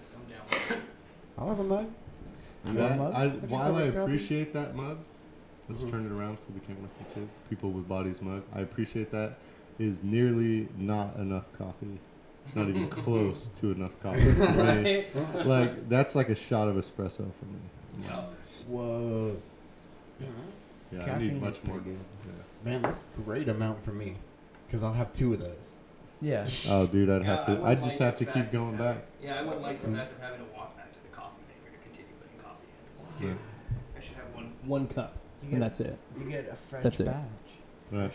this. I'm down with it. I'll have a mug. While I appreciate that mug, let's turn it around so the camera can see it. People with bodies mug. I appreciate that. Is nearly not enough coffee. Not even close to enough coffee for me. Like, that's like a shot of espresso for me. Yeah. Whoa. Yeah, I Caffeine need much is more. pretty good. Yeah. Man, that's a great amount for me. Because I'll have 2 of those. Yeah. Oh, dude, I'd Yeah, have to. I'd just have to keep going back. Yeah, I wouldn't like the fact of having to walk back to the coffee maker to continue putting coffee in. It's like, dude, I should have one cup. And that's it. You get a fresh That's it. batch. Right.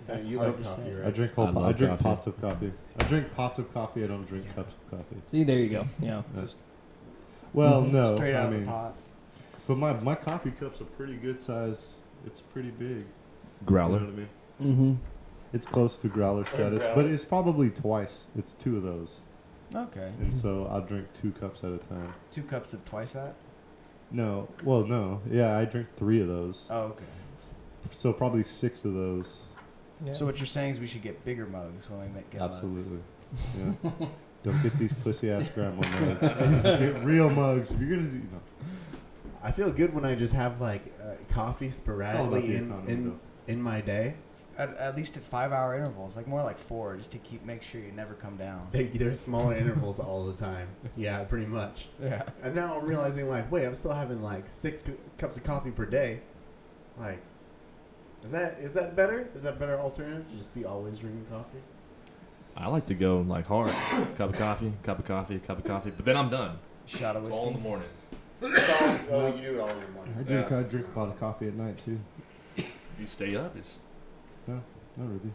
That's you hard like to coffee, say. right? I drink I love I drink coffee. pots of coffee. I drink pots of coffee. I don't drink cups of coffee. See, there you go. Yeah. Just Well, no, straight out I of mean, the pot. but my coffee cup's a pretty good size. It's pretty big. Growler. You know what I mean? Mm-hmm. It's close to growler status, but it's probably twice. It's 2 of those, Okay. and so I'll drink 2 cups at a time. 2 cups of twice that? No, well, no, yeah, I drink 3 of those, Oh, okay. so probably 6 of those. Yeah. So what you're saying is we should get bigger mugs when we get mugs. Absolutely. Yeah. Don't get these pussy ass grandma mugs. Get real mugs. If you're gonna do, I feel good when I just have like coffee It's all about sporadically the economy, in my day. At least at 5-hour intervals, like more like 4, just to make sure you never come down. There's smaller intervals all the time. Yeah, pretty much. Yeah. And now I'm realizing, like, wait, I'm still having like 6 cups of coffee per day. Like, is that better? Is that a better alternative to just be always drinking coffee? I like to go like hard. Cup of coffee, cup of coffee, cup of coffee. But then I'm done. Shot of It's all in the whiskey. morning. Oh, you do it all in the morning. I drink a pot of coffee at night too. You stay up. It's No, not really.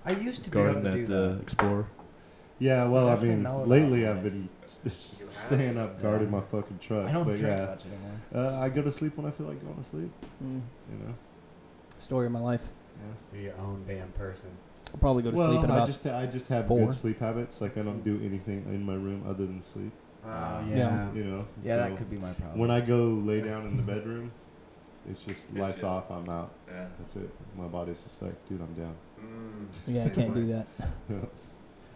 I used to be go able in to do that that. Explorer. Yeah, well, I Definitely mean, know lately about I've been staying up guarding my fucking truck. I don't but drink yeah, much anymore. I go to sleep when I feel like going to sleep. Mm. You know. Story of my life. Be your own damn person. I'll probably go to sleep Well, in about I just have 4. good sleep habits. Like I don't do anything in my room other than sleep. Yeah. You know. Yeah, so that could be my problem. when I go lay down in the bedroom, it's just It's lights it. off. I'm out. Yeah. That's it. My body's just like, dude, I'm down. Yeah, I can't do that.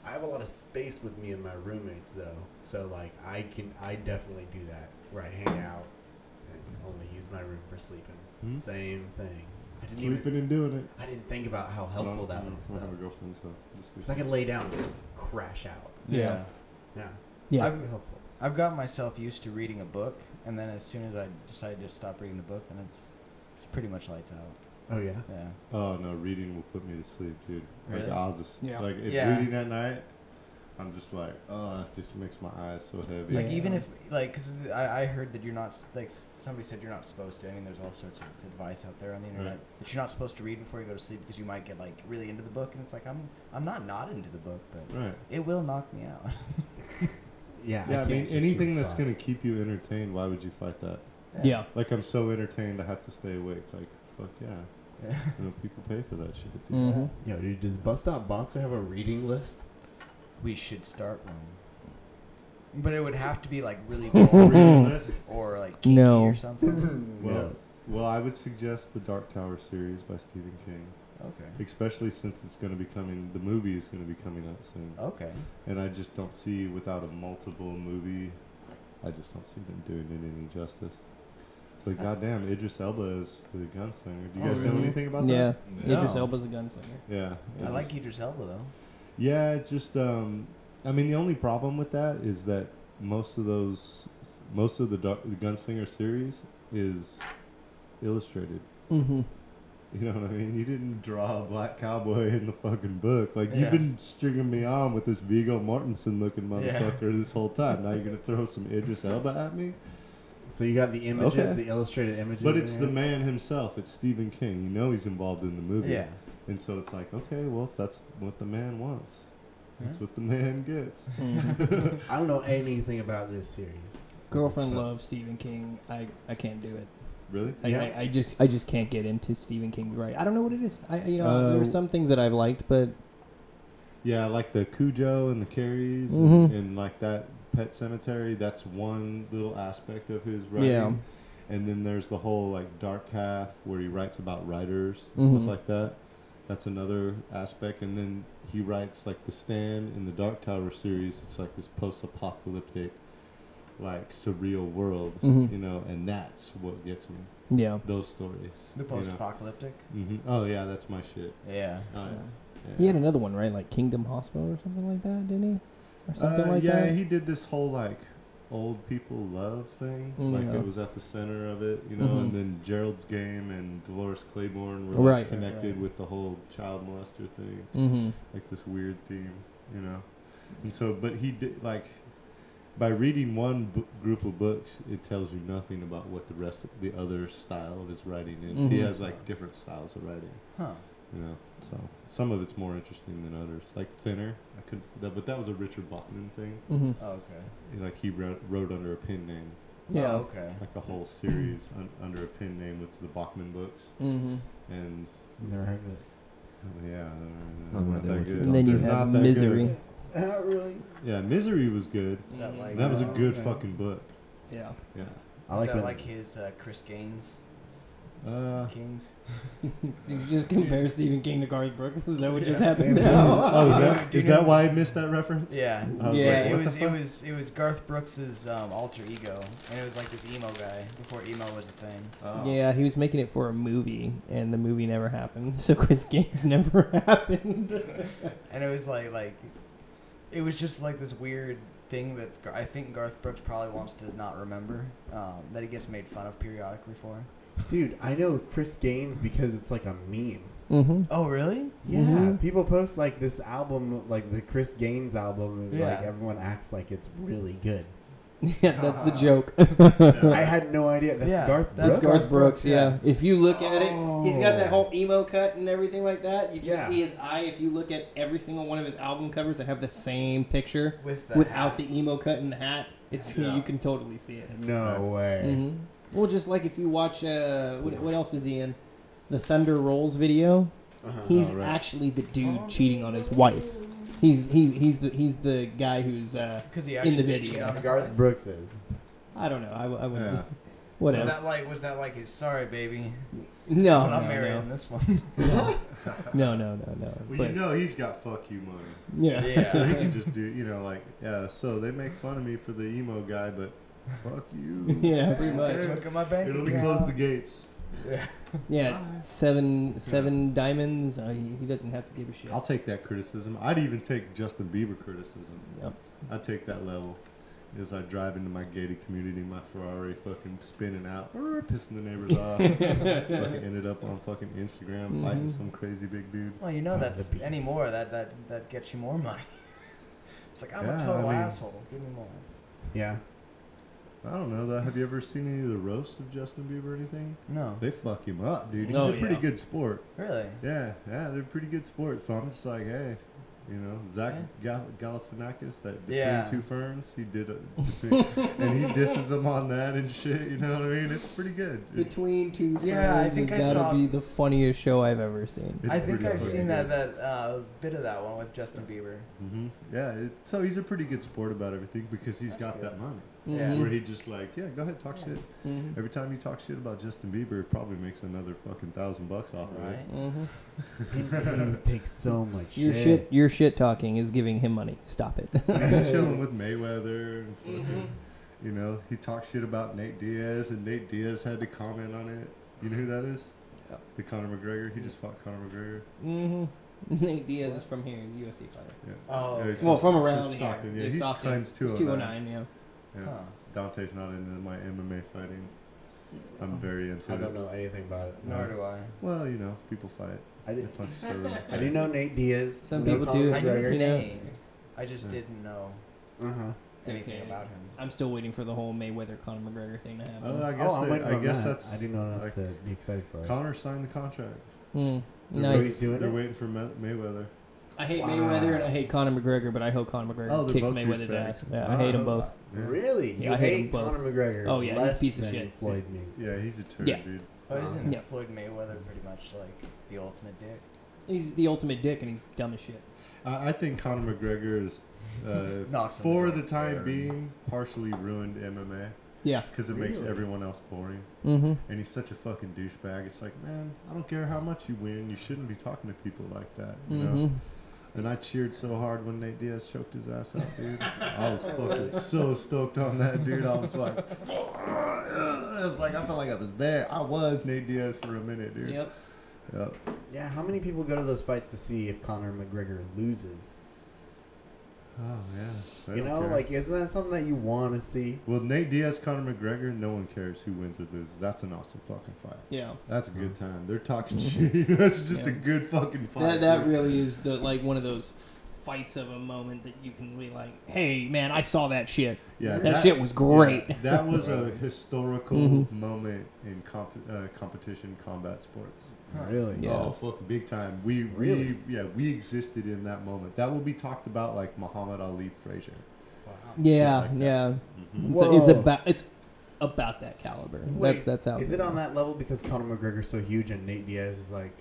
I have a lot of space with me and my roommates though, so like I definitely do that where I hang out and only use my room for sleeping. Hmm? Same thing. I didn't Sleeping and doing it. I didn't think about how helpful that was I have a though, girlfriend, so just sleep. because I can lay down and just crash out. Yeah. Yeah. Yeah. It's very helpful. I've got myself used to reading a book, and then as soon as I decided to stop reading the book, then it's pretty much lights out. Oh yeah. Yeah. Oh no, reading will put me to sleep, dude. Like Really? I'll just Yeah. like if Yeah. reading at night, I'm just like, oh, that just makes my eyes so heavy. Like Yeah. even if like, cause I heard that you're not like somebody said you're not supposed to. I mean, there's all sorts of advice out there on the internet Right. that you're not supposed to read before you go to sleep because you might get like really into the book, and it's like I'm not into the book, but Right. it will knock me out. Yeah. Yeah, I mean can't just anything choose that's thought. gonna keep you entertained, why would you fight that? Yeah. Like I'm so entertained, I have to stay awake. Like fuck yeah, Yeah. you know people pay for that shit. Dude. Mm-hmm. Yo, dude, does Bus Stop Boxer have a reading list? We should start one. But it would have to be like really Reading boring list? or like kinky No. or something. Well, I would suggest the Dark Tower series by Stephen King, Okay. especially since it's going to be coming. The movie is going to be coming out soon, Okay. and I just don't see without a multiple movie. I just don't see them doing it any justice. Like goddamn, Idris Elba is the gunslinger. Do you Oh, guys know really? anything about Yeah. that? No. Idris Elba's a gunslinger. Yeah. I like Idris Elba though. Yeah, it's just I mean the only problem with that is that most of the Gunslinger series is illustrated. Mm-hmm. You know what I mean? You didn't draw a black cowboy in the fucking book. Like Yeah. you've been stringing me on with this Viggo Mortensen looking Yeah. motherfucker this whole time. Now you're gonna throw some Idris Elba at me? So you got the images, Okay. the illustrated images. But in it's there? the man himself. It's Stephen King. You know he's involved in the movie. Yeah. And so it's like, okay, well if that's what the man wants. That's Yeah. what the man gets. Mm-hmm. I don't know anything about this series. Girlfriend loves Stephen King. I can't do it. Really? I just can't get into Stephen King's writing. I don't know what it is. There are some things that I've liked, but Yeah, like the Cujo and the Carries Mhm. and like that Pet Cemetery. That's one little aspect of his writing. Yeah. And then there's the whole like dark half where he writes about writers and Mhm. stuff like that. That's another aspect. And then he writes like The Stand in the Dark Tower series. It's like this post-apocalyptic, like surreal world, Mhm. you know, and that's what gets me. Yeah. Those stories. The you know. post-apocalyptic. Oh yeah, that's my shit. Yeah. Oh, yeah. He had another one, right? Like Kingdom Hospital or something like that, didn't he? Or something like yeah, that. he did this whole like old people love thing. Like Yeah. it was at the center of it, you know. Mhm. And then Gerald's Game and Dolores Claiborne were Right. like connected Right. with the whole child molester thing, Mm-hmm. like this weird theme, you know. And so, but he did like by reading one group of books, it tells you nothing about what the rest of the other style of his writing is. He Mhm. has like different styles of writing. Huh. You know, so some of it's more interesting than others. Like Thinner, I couldn't, but that was a Richard Bachman thing. Mm-hmm. Oh, okay. Like he wrote under a pen name, Yeah. Oh, okay. like a whole series under a pen name with the Bachman books, Mm-hmm. and Never heard of it. yeah, I'm not right there that with you. good. And then you They're have not that Misery. good. Not really. Yeah, Misery was good. Is that like? That was a good okay. fucking book. Yeah. Yeah. I Is like that when like his Chris Gaines Kings? Did you just compare Stephen King to Garth Brooks? Is that what just Yeah. happened? Oh, is Do that you is know- that why I missed that reference? Yeah. I was Yeah. like, It what was the it fuck? was Garth Brooks's alter ego, and it was like this emo guy before emo was a thing. Oh. Yeah, he was making it for a movie, and the movie never happened. So Chris Gaines never happened. And it was like it was just like this weird thing that I think Garth Brooks probably wants to not remember, that he gets made fun of periodically for. dude, I know Chris Gaines because it's like a meme. Mm-hmm. Oh, really? Yeah, Mhm. people post like this album, like the Chris Gaines album, and like Yeah. everyone acts like it's really good. Yeah, that's the joke. I had no idea. That's Yeah, Garth that's Brooks. Garth Brooks, yeah. If you look at it, he's got that Oh. whole emo cut and everything like that. You just Yeah. see his eye. If you look at every single one of his album covers that have the same picture With the without hat. the emo cut and the hat, it's Yeah. you can totally see it. No way. hmm Well, just like if you watch, what else is he in? The Thunder Rolls video. Uh-huh. He's Oh, right. actually the dude cheating on his wife. He's the guy who's 'Cause he in actually the did cheat video. on his Garth wife. Brooks is. I don't know. I wouldn't. Yeah. Whatever. Was that like his sorry baby? No, But I'm no, marrying this one. no. Well, But, you know he's got fuck you money. yeah. So he Yeah. can just do, you know, like, yeah, so they make fun of me for the emo guy, but fuck you. Yeah, pretty much. Look at my bank It'll account. close the gates. Yeah, seven diamonds. He doesn't have to give a shit. I'll take that criticism. I'd even take Justin Bieber criticism. Yep. I'd take that level. As I drive into my gated community, my Ferrari fucking spinning out, pissing the neighbors off. Fucking ended up on fucking Instagram fighting Mhm. some crazy big dude. Well, you know Oh, that's the bees. anymore. That gets you more money. It's like I'm Yeah, a total I mean- asshole. Give me more. Yeah. I don't know though. Have you ever seen any of the roasts of Justin Bieber or anything? No. They fuck him up, dude. He's Oh, a pretty yeah. good sport. Really? Yeah, they're pretty good sports. So I'm just like, hey, you know, Zach Galifianakis, that Between Yeah. Two Ferns, he did it, and he disses him on that and shit. You know what I mean? It's pretty good. Between Two Ferns Yeah, I think I has saw- gotta be the funniest show I've ever seen. It's I think pretty I've fucking seen good. that bit of that one with Justin Bieber. Mm-hmm. Yeah, so he's a pretty good sport about everything because he's That's got good. that money. Yeah. Where he just like, yeah, go ahead, talk shit. Mhm. Every time you talk shit about Justin Bieber, it probably makes another fucking $1,000 off of it. Right. Mhm. He takes so much Your shit talking is giving him money. Stop it. He's chilling with Mayweather. And fucking, Mm-hmm. you know, he talked shit about Nate Diaz, and Nate Diaz had to comment on it. You know who that is? Yeah. The Conor McGregor. He just fought Conor McGregor. hmm Nate Diaz is from here. He's a UFC fighter. Yeah. Oh. Yeah, he's Well, from around Stockton. here. Yeah, He's he Stockton. claims He's 209. 209, yeah. Yeah. Huh. Dante's not into my MMA fighting. I'm very into I it. don't know anything about it. Nor do I. Well, you know, people fight. I They did. punch each other. I do know Nate Diaz. Some know people Conor do. I knew McGregor. the You know. name. I just Yeah. didn't know Uh-huh. It's anything okay. about him. I'm still waiting for the whole Mayweather Conor McGregor thing to happen. I guess. I'm waiting I on guess that. that's. I do know enough like, to be excited for it. Connor signed the contract. Mm, They're nice. he's doing They're it? waiting for Mayweather. I hate Wow. Mayweather and I hate Conor McGregor, but I hope Conor McGregor Oh, they're kicks both Mayweather's douchebags. ass. Yeah, I hate them both. Yeah. Really? Yeah, You I hate hate them both. Conor McGregor Oh, yeah, he's a less piece of than shit. Floyd me. Yeah, he's a turd, Yeah. dude. But isn't Yeah. Floyd Mayweather pretty much like the ultimate dick? He's the ultimate dick and he's dumb as shit. I think Conor McGregor is, Knocks him for down. the time being, partially ruined MMA. Yeah. Because it makes Really? everyone else boring. Mm-hmm. And he's such a fucking douchebag. It's like, man, I don't care how much you win. You shouldn't be talking to people like that. You know? And I cheered so hard when Nate Diaz choked his ass out, dude. I was fucking so stoked on that, dude. I was like, I felt like I was there. I was Nate Diaz for a minute, dude. Yep. Yeah, how many people go to those fights to see if Conor McGregor loses? Oh, yeah. They You don't know, care. like, isn't that something that you want to see? Well, Nate Diaz, Conor McGregor, no one cares who wins or loses. That's an awesome fucking fight. Yeah. That's a good time. They're talking shit. That's just a good fucking fight. That dude. really is one of those fights of a moment that you can be like, hey man, I saw that shit. Yeah, that shit was great. Yeah, that was a historical moment in competition combat sports. Really? Yeah. Oh, fuck, big time. We existed in that moment. That will be talked about like Muhammad Ali, Frazier. Yeah, Shit like yeah. Mhm. It's about that caliber. Wait, That's how. Is it on that level because Conor McGregor's so huge and Nate Diaz is like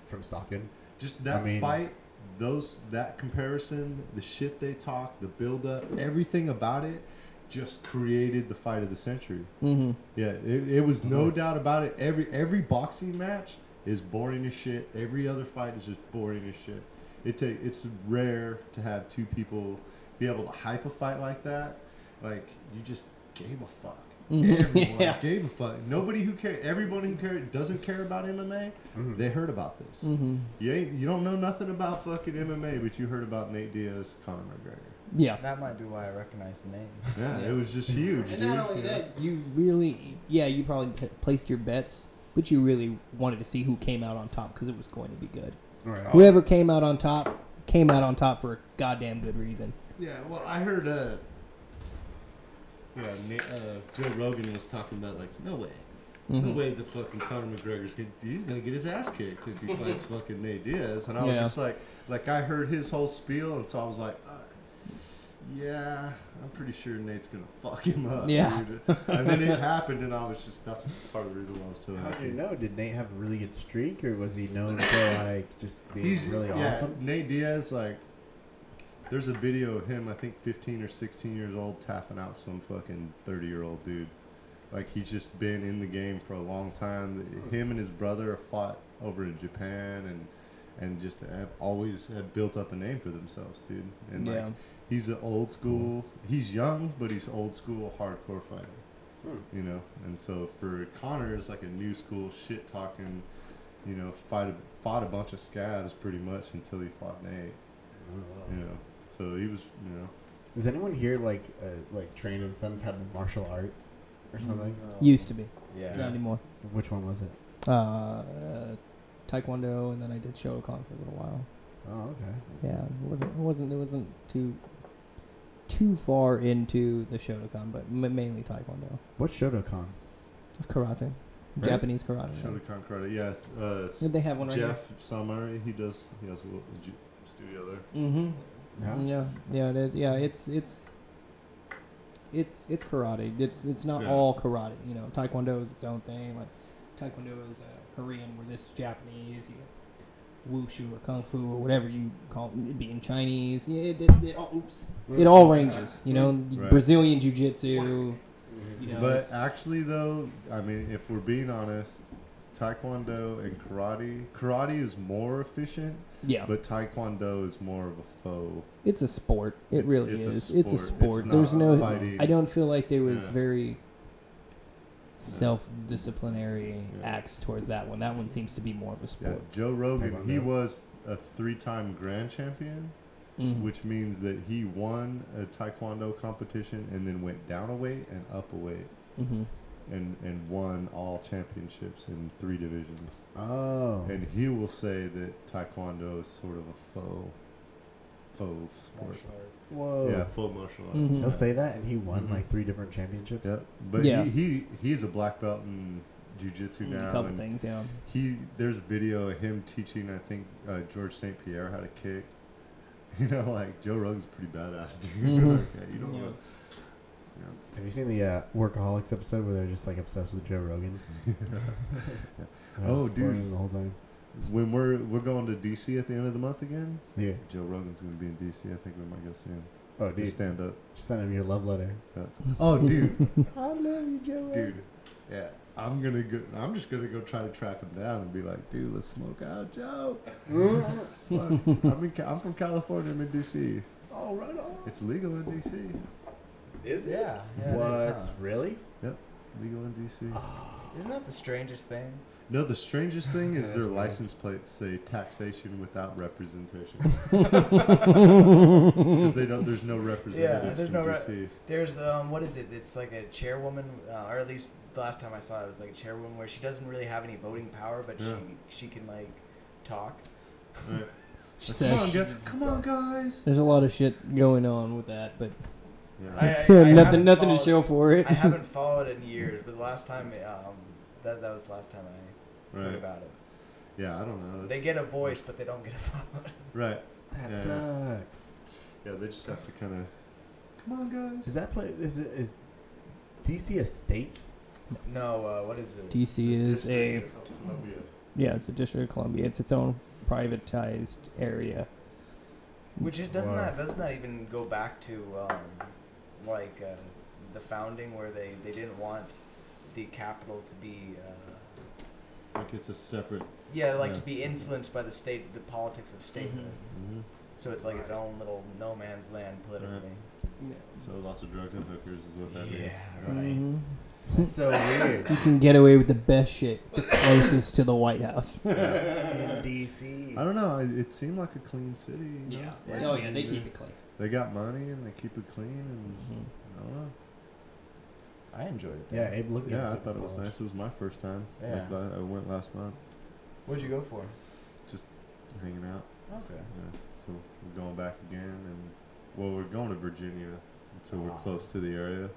from Stockton? Just that fight, that comparison, the shit they talk, the build up, everything about it just created the fight of the century. Mm-hmm. Yeah, it was no doubt about it. Every boxing match is boring as shit. Every other fight is just boring as shit. It's rare to have two people be able to hype a fight like that. Like, you just gave a fuck. Everyone gave a fuck. Nobody who cared, everybody who cared doesn't care about MMA. They heard about this. You don't know nothing about fucking MMA, but you heard about Nate Diaz, Conor McGregor. Yeah. That might be why I recognize the name. Yeah, it was just huge. And dude. not only that, you really, you probably placed your bets, but you really wanted to see who came out on top because it was going to be good. Right. Whoever came out on top for a goddamn good reason. Yeah, well, I heard Joe Rogan was talking about, like, no way. No way the fucking Conor McGregor's he's going to get his ass kicked if he fights fucking Nate Diaz. And I was just like, I heard his whole spiel, and so I was like, yeah, I'm pretty sure Nate's going to fuck him up. Yeah. Dude. And then it happened, and I was just, that's part of the reason why I was so How happy. did you know? Did Nate have a really good streak, or was he known for like just being really awesome? Nate Diaz, like, there's a video of him, I think 15 or 16 years old, tapping out some fucking 30-year-old dude. Like, he's just been in the game for a long time. Him and his brother have fought over in Japan and just have always have built up a name for themselves, dude. And like, he's an old school. He's young, but he's old school hardcore fighter. You know, and so for Conor, it's like a new school shit talking. You know, fought a bunch of scabs pretty much until he fought Nate. You know, so he was. You know. Does anyone here like train in some type of martial art or something? Used to be. Yeah. Not anymore. Which one was it? Taekwondo, and then I did Shotokan for a little while. Oh, okay. Yeah, it wasn't too far into the Shotokan, but mainly Taekwondo. What's Shotokan? It's karate, Right. Japanese karate. Shotokan karate, yeah. Did they have one right Jeff Samari, he has a little studio there. Mm-hmm. Yeah. It's karate. It's not all karate. You know, Taekwondo is its own thing. Like Taekwondo is Korean, where this is Japanese. You know, wushu or kung fu or whatever you call it. It'd be in Chinese. Yeah, it all ranges. You know, Right. Brazilian jiu-jitsu. You know, But actually, though, I mean, if we're being honest, Taekwondo and karate is more efficient. yeah, But Taekwondo is more of a foe. it's a sport. It really it's a is. sport. It's a sport. It's There's not no. fighting. I don't feel like there was Yeah. very self-disciplinary Yeah. acts towards that one. That one seems to be more of a Yeah, sport. Joe Rogan, he Taekwondo. was a 3-time grand champion, Mhm. which means that he won a Taekwondo competition and then went down a weight and up a weight Mhm. and won all championships in 3 divisions. Oh. And he will say that Taekwondo is sort of a faux sport. Whoa. Yeah, full martial art. Mhm. He'll say that, and he won Mhm. like 3 different championships. Yep. But Yeah. he's a black belt in jiu-jitsu now. A couple and things, yeah. there's a video of him teaching, I think, George St. Pierre how to kick. You know, like, Joe Rogan's pretty badass, dude. Mhm. Okay, you don't Yeah. know. Have you seen the Workaholics episode where they're just like obsessed with Joe Rogan? Oh, Just dude. the whole time. When we're going to DC at the end of the month again, Yeah. Joe Rogan's going to be in DC. I think we might go see him. Oh, dude. Stand up. Just send him your love letter. Yeah. Oh, dude. I love you, Joe. Dude. Yeah. I'm just gonna go try to track him down and be like, dude, let's smoke out, Joe. Fuck. I'm from California. I'm in DC. Oh, right on. It's legal in DC. Is it? Yeah. What? Really? Yep. Legal in DC. Isn't that the strangest thing? No, the strangest thing is their license plates say taxation without representation. Because there's no representatives there's from no DC. There's what is it? It's like a chairwoman, or at least the last time I saw it was like a chairwoman where she doesn't really have any voting power, but Yeah. she can like talk. Right. Says- Come on, guys. There's a lot of shit going on with that, but Yeah. I nothing haven't to followed- show for it. I haven't followed it in years, but the last time that was the last time I heard Right. about it. Yeah, I don't know. They get a voice, but they don't get a vote. Right. That Yeah. sucks. Yeah, they just have to kind of. Come on, guys. Is that place? Is DC a state? No, what is it? DC is a District of Columbia. it's a District of Columbia. It's its own privatized area. Which it Wow. doesn't that even go back to the founding where they didn't want the capital to be Like it's a separate. to be influenced by the politics of statehood. Mm-hmm. So it's like its own little no man's land politically. So lots of drugs and hookers is what that means. Right. Mhm. That's so weird. You can get away with the best shit, the closest to the White House. In DC. I don't know. It seemed like a clean city. You know? Like, Oh yeah, they keep it clean. They got money and they keep it clean and I don't know. I enjoyed it. Yeah, Abe looked at Yeah, I Super thought it was Bowl. nice. It was my first time. Yeah. Like, I went last month, What'd you go for? just hanging out. Okay. Yeah. So we're going back again, and we're going to Virginia, so we're close to the area.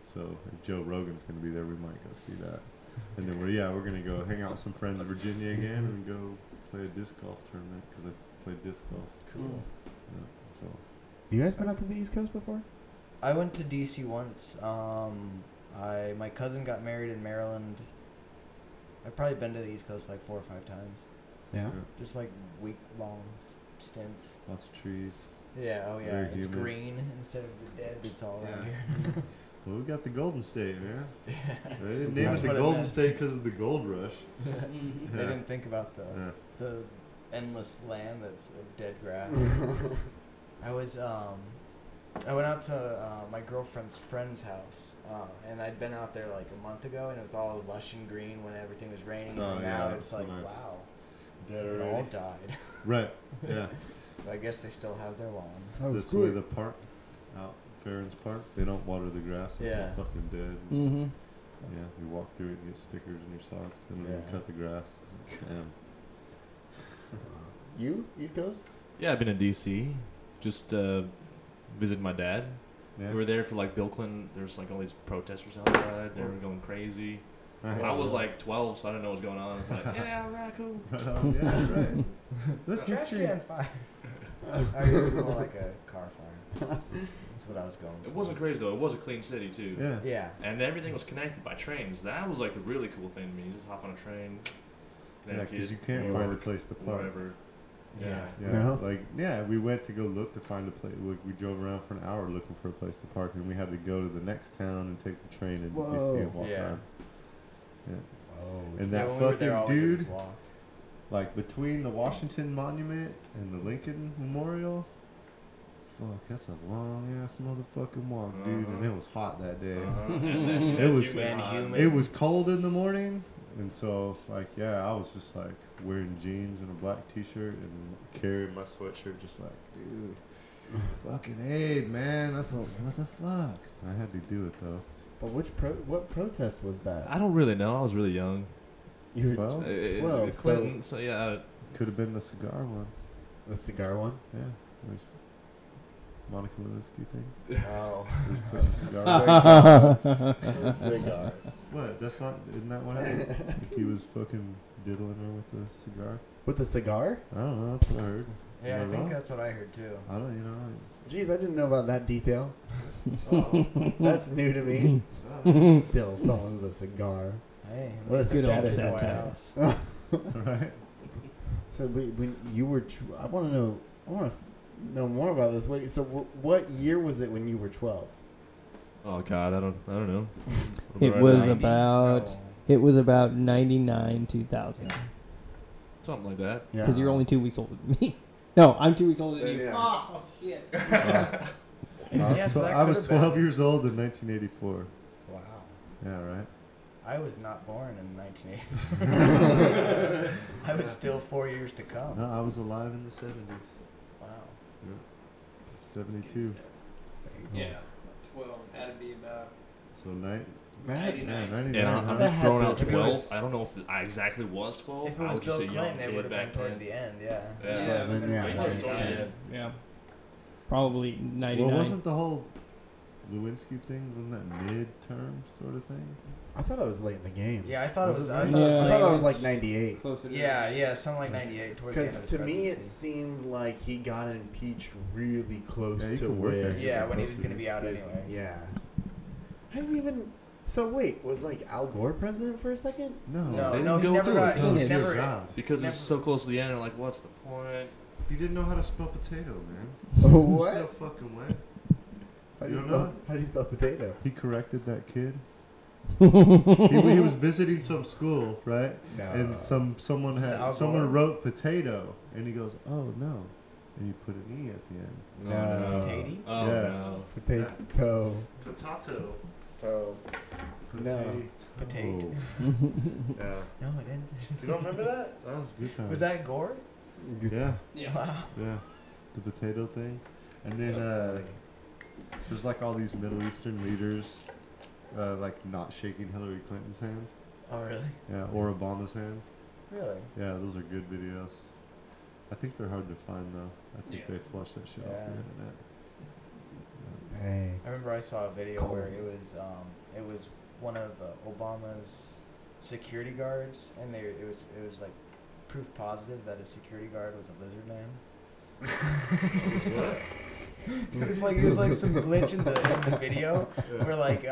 So if Joe Rogan's gonna be there, we might go see that. And then we're gonna go hang out with some friends in Virginia again and go play a disc golf tournament because I play disc golf. Cool. Yeah, so You guys been out to the East Coast before? I went to DC once. My cousin got married in Maryland. I've probably been to the East Coast like 4 or 5 times. Yeah. Just like week-long stints. lots of trees. Yeah, oh yeah. Very It's humid. green instead of the dead that's all around Yeah. here. Well, we got the Golden State, man. Yeah. They didn't name That's it the what it Golden meant. State because of the gold rush. They Yeah. didn't think about Yeah. the endless land that's dead grass. I went out to my girlfriend's friend's house, and I'd been out there like a month ago, and it was all lush and green when everything was raining. Oh, and yeah, now that's it's so like, nice. wow, Dead it already. all died. Right. Yeah. But I guess they still have their lawn. That's the way the park out Farron's Park. They don't water the grass. It's Yeah. all fucking dead. Mm-hmm. So, yeah, you walk through it and get stickers in your socks, and then you Yeah. cut the grass. Damn. You East Coast? Yeah, I've been in D.C. Just visited my dad. Yeah. We were there for like Bill Clinton. There was like all these protesters outside. They were going crazy. I was like 12, so I didn't know what was going on. I was like, yeah, right, cool. Yeah, right. Look, Trash history. can fire. I guess it's more like a car fire. That's what I was going for. It wasn't crazy though. It was a clean city too. Yeah. Yeah. And everything was connected by trains. That was like the really cool thing to me. You just hop on a train. Yeah, Connecticut, because you can't New find a York, place to park. wherever. Yeah. Yeah, No? like we went to go look to find a place. We drove around for an hour looking for a place to park, and we had to go to the next town and take the train into DC and Whoa. walk Yeah. around. Yeah, Oh. and Yeah, that when we were there, all fucking we did was dude, walk. like between the Washington Monument and the Lincoln Memorial. Fuck, that's a long ass motherfucking walk, dude. And it was hot that day. It was And humid. It was cold in the morning, and so I was just like wearing jeans and a black T-shirt and carrying my sweatshirt, just like, dude, fucking Abe, man, that's what the fuck. I had to do it though. But what protest was that? I don't really know. I was really young. You were 12? Well, Clinton. So yeah. Could have been the cigar one. the cigar one. Yeah, there's Monica Lewinsky thing. Oh. There's pushing cigar. The cigar. What? Isn't that what happened? Like he was fucking diddling her with the cigar. With the cigar? I don't know. That's what I heard. Yeah, Am I I think wrong? that's what I heard too. I don't. Jeez, I didn't know about that detail. Oh. That's new to me. Diddle someone with a cigar. Hey, at What least a good it's old at the White satire. House. Right. So when you were, I want to know. I want to know more about this. Wait, so what year was it when you were 12? Oh God, I don't know. It Right was now. about No. it was about 99, 2000. Something like that. Yeah. Because you're only 2 weeks older than me. No, I'm 2 weeks older than you. Yeah. Oh shit. So that I was could've been. 12 years old in 1984. Wow. Yeah, right. I was not born in 1980. I was still 4 years to come. No, I was alive in the 70s. Wow. 72. Yeah, 12 had to be about. So That- 99. 99. And I'm That just throwing out If it 12. was- I don't know if I exactly was 12. If it I was was just Bill a young Clinton, it kid would have been back towards then. the end. Yeah. Yeah. then, yeah, Right yeah. close to it. Yeah. Probably 99. Well, wasn't the whole Lewinsky thing, wasn't that midterm sort of thing? I thought that was late in the game. Yeah, I thought it was. I I thought it was thought that was late. like 98. closer to Yeah, something like 98 towards the end Because of his to me, it presidency. seemed like he got impeached really close Yeah, he to could work where. that. Yeah, when he Close was to going to be out it. anyways. Yeah. I didn't even. So wait, was like Al Gore president for a second? No, They didn't no, he go never through got. it. He Finished. never. God. Because Never- it's so close to the end. Like, what's the point? He didn't know how to spell potato, man. Oh, There's no what? fucking way. How do You you don't spell? know? How do you spell potato? He corrected that kid. he was visiting some school, right? No. And someone This is Al someone Gore? wrote potato, and he goes, "Oh no," and you put an e at the end. No. Potato? Oh Yeah. no. Potato. Potato. Toe. No. Potato. Yeah. No, I didn't. You don't remember that? That was a good time. Was that Gore? Yeah. Wow. Yeah. The potato thing, and then there's like all these Middle Eastern leaders, like not shaking Hillary Clinton's hand. Oh, really? Yeah, or Obama's hand. Really? Yeah, those are good videos. I think they're hard to find though. I think Yeah. they flush that shit off Yeah. the internet. Hey. I remember I saw a video Cool. where it was one of Obama's security guards, and it was like proof positive that his security guard was a lizard man. It was like some glitch in the video where like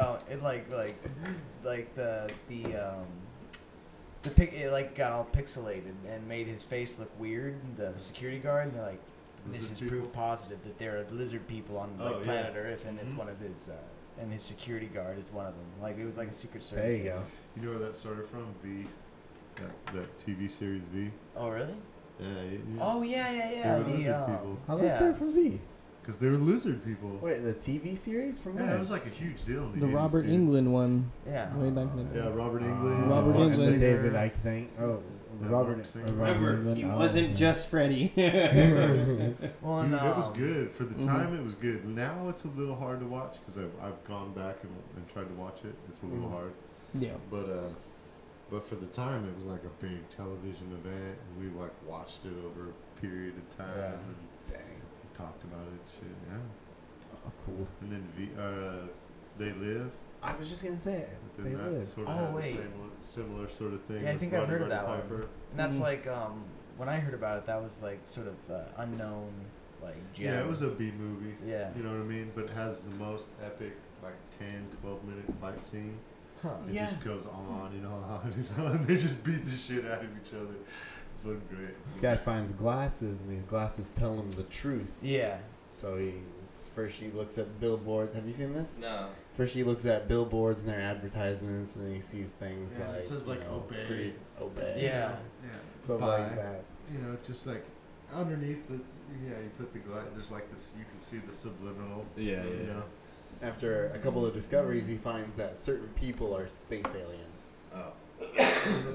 the pic it like got all pixelated and made his face look weird. The security guard, and they're like, this is Lizard proof people? positive that there are lizard people on like Oh, yeah. planet Earth, and it's Mhm. one of his and his security guard is one of them. Like it was like a secret There service. you go. You know where that started from? V. That TV series V. Oh really? Yeah. Oh yeah. They were The, lizard people. How did yeah. start from V? Because they were lizard people. Wait, the TV series from Yeah, where? it was like a huge deal in the The 80s, Robert dude. England one. Yeah. Way back in the day. Yeah, Robert England. Robert Mark England. Singer. David, I think. Oh, Yeah, Robert. Mark Singer. Robert Remember, England. He Oh, wasn't yeah. just Freddie. Well, Dude, no. it was good. For the Mhm. time, it was good. Now it's a little hard to watch because I've gone back and tried to watch it. It's a little Mhm. hard. Yeah. But for the time, it was like a big television event, and we like watched it over a period of time Yeah. and Dang. we talked about it. Shit, yeah. Oh, cool. And then They Live. I was just gonna say it. But They then that live. sort Oh, of had wait. the similar sort of thing. Yeah, I with think I've Roddy heard of Roddy that one. Piper. And that's Mhm. like when I heard about it, that was like sort of unknown, like gem. Yeah, it was a B movie. Yeah. You know what I mean? But it has the most epic, like 10, 12-minute fight scene. Huh. It Yeah. just goes on and on and on. They just beat the shit out of each other. It's fucking great. This guy finds glasses, and these glasses tell him the truth. Yeah. So first he looks at billboards. Have you seen this? No. First he looks at billboards and their advertisements, and then he sees things Yeah, and like it says, like, obey. obey. Yeah. Yeah. So like that. You know, just like underneath the, you put the there's like this, you can see the subliminal. Yeah, you yeah. know? After a couple of discoveries, he finds that certain people are space aliens. Oh.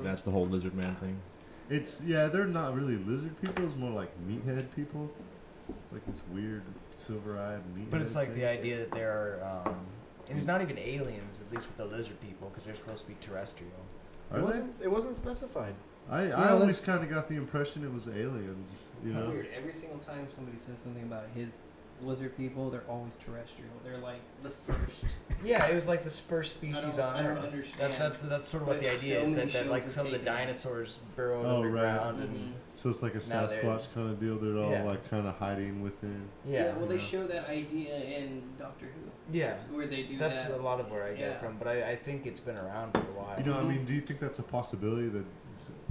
That's the whole lizard man thing. They're not really lizard people. It's more like meathead people. It's like this weird silver-eyed meathead. But it's like thing. the idea that there are, and it's not even aliens, at least with the lizard people, because they're supposed to be terrestrial. Are they? It wasn't specified. I No, always that's- kind of got the impression it was aliens. You know. Weird. Every single time somebody says something about his lizard people, they're always terrestrial. They're like the first. Yeah, it was like this first species on I don't Earth. understand. That's sort of what But the idea so is, many that like shows some of the have taken it. dinosaurs burrowed Oh, right. underground, Mhm. and So it's like a Now they're- Sasquatch kind of deal. They're all Yeah. like kind of hiding within. yeah, Well, they Yeah. show that idea in Doctor Who, yeah. where they do That's that. a lot of where I get Yeah. it from, but I think it's been around for a while. You know, I mean, do you think that's a possibility that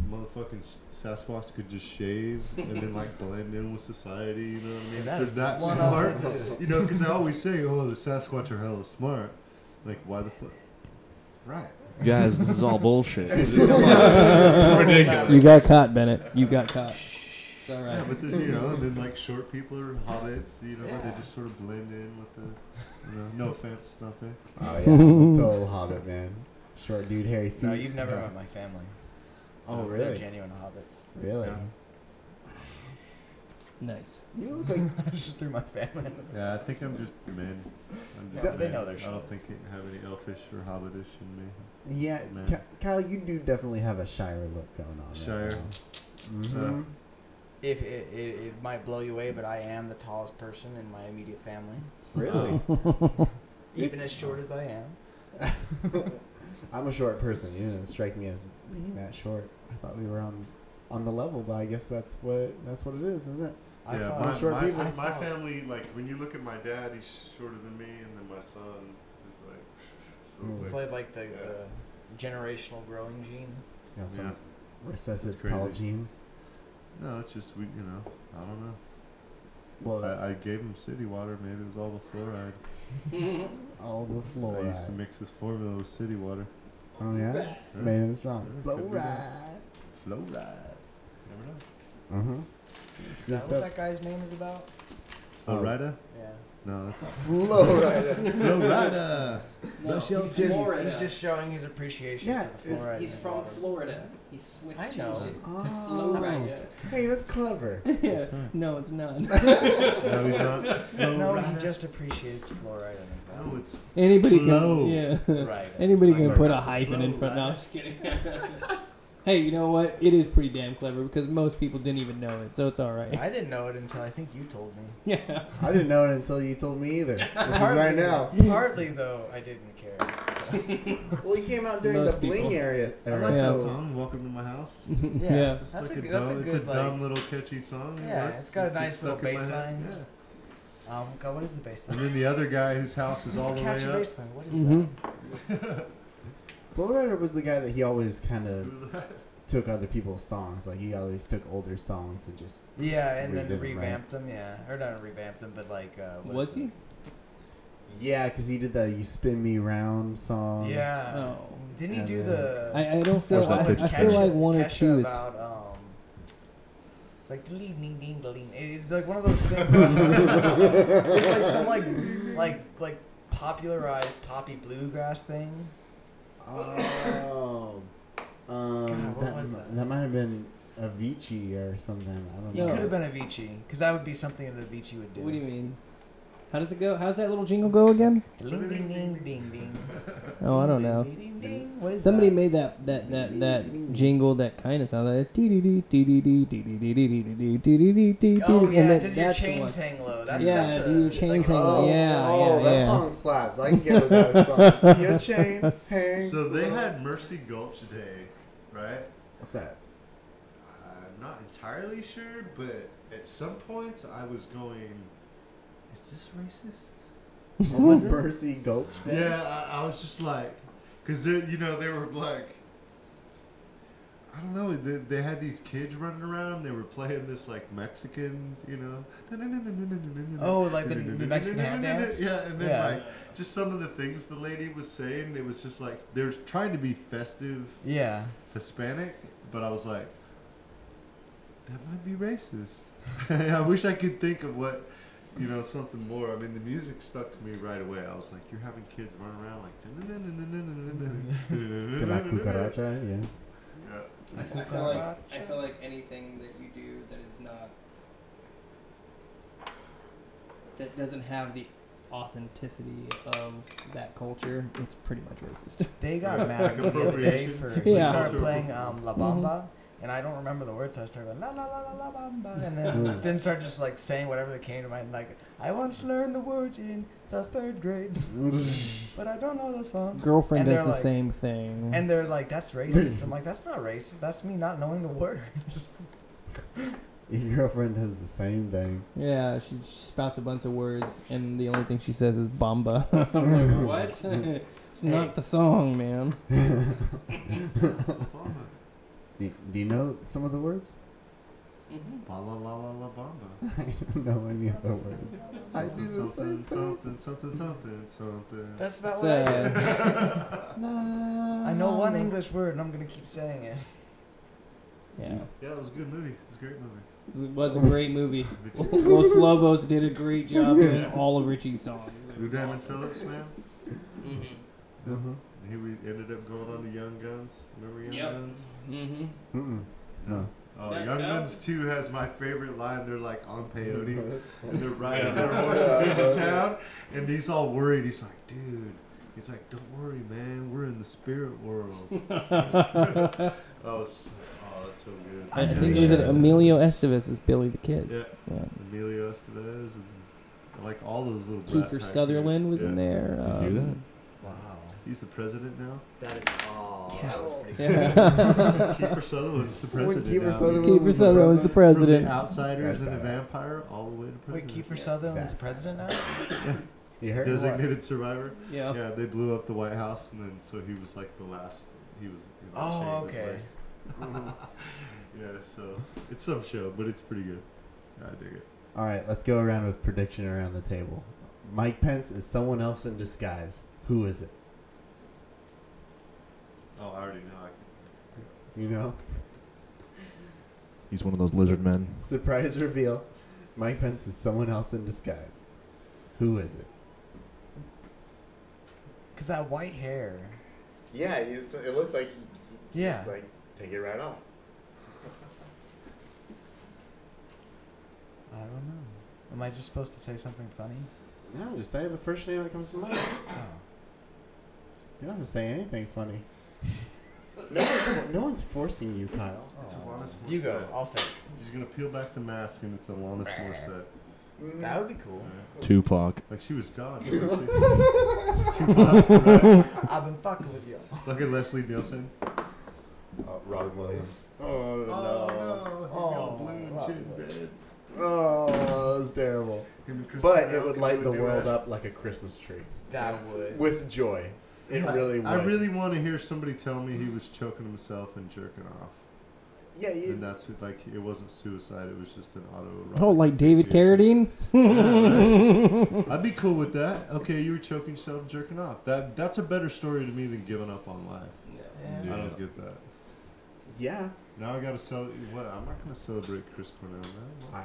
motherfucking Sasquatch could just shave and then like blend in with society, you know what I mean? Yeah, Because that's one smart. of You know, because I always say, oh, the Sasquatch are hella smart. Like, why the fuck? Right. Guys, this is all bullshit. It's ridiculous. You got caught, Bennett. You got caught. It's all right. Yeah, but there's, you know, and then like short people are hobbits, you know, they just sort of blend in with the, you know, no offense, nothing. Oh yeah, total hobbit man. Short dude, hairy feet. No, you've never met my family. Oh They're really? genuine hobbits. Really? Yeah. Nice. You look like Just through my family. Yeah, I think I'm just men. I'm just Yeah, they men. know their I shit. don't think I have any elfish or hobbitish in me. yeah. Man. Kyle, you do definitely have a Shire look going on. Shire. Mm-hmm. If it might blow you away, but I am the tallest person in my immediate family. Really? Even as short as I am. I'm a short person. You didn't strike me as being that short. I thought we were on the level, but I guess that's what it is, isn't it? I Yeah, thought- my, short my, people. my family, like, when you look at my dad, he's shorter than me, and then my son is like, so It's like the generational growing gene. You know, some Yeah. recessive It's crazy. tall genes. no, it's just, we, you know, I don't know. Well, I gave him city water, maybe it was all the fluoride. all the I fluoride. used to mix this formula with city water. Oh yeah, Yeah. made him strong. Yeah, could be Fluoride. Fluoride. Never know. Uh huh. Is that what that guy's name is about? Florida? Yeah. No, that's Fluoride. Florida. No, He's just showing his appreciation Yeah, for the fluoride. He's in from water. Florida. He switched I know. it to Oh. Florida. Hey, that's clever. Yeah. right. No, it's not. No, he's not. No, Florida. he just appreciates fluoride in his No, body. it's Anybody Flow. can. Yeah. Right. Anybody Like can put a Florida. hyphen in front. No, I'm just kidding. Hey, you know what? It is pretty damn clever because most people didn't even know it, so it's all right. I didn't know it until I think you told me. Yeah. I didn't know it until you told me either. Which is right now. Partly though, I didn't care. So. Well, he came out during Most the bling people. era. I like Yeah. that song. Welcome to my house. Yeah. It's just That's like a- a that's a dumb, it's good, a like- dumb little catchy song. It Yeah, works. it's got a It nice gets little stuck in my bass head. line. Yeah. God, what is the bass And line? then the other guy whose house is It's all a the way catchy up. bass line. What is Mhm. Flowrider was the guy that he always kind of Who's that? took other people's songs. Like he always took older songs and just. that? Yeah, and then Redid 'em, right? revamped them. Yeah, or not revamped them, but like. What Was is he? it? Yeah, because he did the "You Spin Me Round" song. Yeah. Oh. Didn't he And do then- the? I don't feel. Or was that I feel like one or Kesha two is. about, it's like ding ding ding ding. It's like one of those things. It's like some like popularized poppy bluegrass thing. Oh. God, what was that? That might have been Avicii or something. I don't He know. could have been Avicii, because that would be something that Avicii would do. What do you mean? How does it go? How's that little jingle go again? Ding ding ding ding ding. Oh, I don't know. Ding, ding, ding. What is Somebody that? made that jingle that kind of sounds like Oh yeah, and did your that's the one. chains hang low? That's, Yeah, that's do your chains hang low. Oh, Yeah, that yeah. song slaps. I can get with that song. Your chain hang. So they had Mercy Gulch Day, right? What's that? I'm not entirely sure, but at some points I was going, is this racist? What was it? Mercy Gulch. Day? Yeah, I was just like, because they were like, I don't know, they had these kids running around. They were playing this like Mexican, Oh, like the Mexican hand dance? Yeah, and then Yeah. like just some of the things the lady was saying. It was just like they're trying to be festive Yeah. Hispanic, but I was like, that might be racist. I wish I could think of what. Something more. I mean, the music stuck to me right away. I was like, you're having kids run around Que la like. cucaracha, yeah. Yeah. I feel like anything that you do that is not that doesn't have the authenticity of that culture, it's pretty much racist. They got mad Like the other day appropriation. for Yeah. we started Cultural playing La Bamba, and I don't remember the words, so I started going la la la la la Bamba, and then started just like saying whatever that came to mind. Like I once learned the words in the 3rd grade, but I don't know the song. Girlfriend And does they're the like- same thing. And they're like, "That's racist." I'm like, "That's not racist. That's me not knowing the words." Your girlfriend does the same thing. Yeah, she spouts a bunch of words, and the only thing she says is "bamba." I'm like, what? It's not the song, man. Do you know some of the words? Ba la la la la bamba. I don't know any of the words. I do the same something, thing. something. That's about It's, what I do. I know one English word, and I'm gonna keep saying it. Yeah. Yeah, it was a good movie. It was a great movie. It was a great movie. Los Lobos did a great job in all of Richie's songs. It was Lieutenant awesome. Phillips, man. Mm-hmm. He ended up going on to Young Guns. Remember Young Yep. Guns? Mm-hmm. No. Oh, No, Young no. Guns 2 has my favorite line. They're like on peyote, and they're riding their horses into town, and he's all worried. He's like, dude, he's like, don't worry, man. We're in the spirit world. That's so good. I think it was Emilio Estevez as Billy the Kid. Yeah. Emilio Estevez, and like all those little. Brat Kiefer Pack Sutherland dudes. was in there. Did you hear that? Wow. He's the president now. That is Yeah. that was pretty Yeah. Kiefer Sutherland's the president Kiefer now. Sutherland Kiefer Sutherland's the From president. the Outsiders That's and a badass. vampire all the way to Wait, president. Kiefer Sutherland's That's the president now? You heard Designated survivor. Yeah. Yeah, they blew up the White House, and then so he was like the last. He was. In the chain Oh, of okay. life. Yeah, so it's some show, but it's pretty good. I dig it. All right, let's go around with prediction around the table. Mike Pence is someone else in disguise. Who is it? Oh, I already know. You know? He's one of those lizard men. Surprise reveal. Mike Pence is someone else in disguise. Who is it? Cause that white hair. Yeah, it looks like Yeah. like take it right off. I don't know. Am I just supposed to say something funny? No, just say the first name that comes to mind. Oh. You don't have to say anything funny. No one's forcing you, Kyle. It's Alanis Morissette. You go. I'll think. He's gonna peel back the mask, and it's Alanis Morissette. That would be cool. Tupac. Like she was gone. wasn't she? Tupac, right? I've been fucking with you. Look at Leslie Nielsen. Robin Williams. Oh, Oh no! He Oh, got blue and Robin shit dead. Oh, that's terrible. Him and Chris But Brown, it would can light we the do world that? up like a Christmas tree. That would. With joy. It really would. I really want to hear somebody tell me he was choking himself and jerking off. Yeah, And that's what, like, it wasn't suicide, it was just an autoerotic. Oh, like David asphyxiation. Carradine? Right. I'd be cool with that. Okay, you were choking yourself and jerking off. That's a better story to me than giving up on life. Yeah. I don't get that. Yeah. Now I gotta celebrate. What? I'm not gonna celebrate Chris Cornell, man. I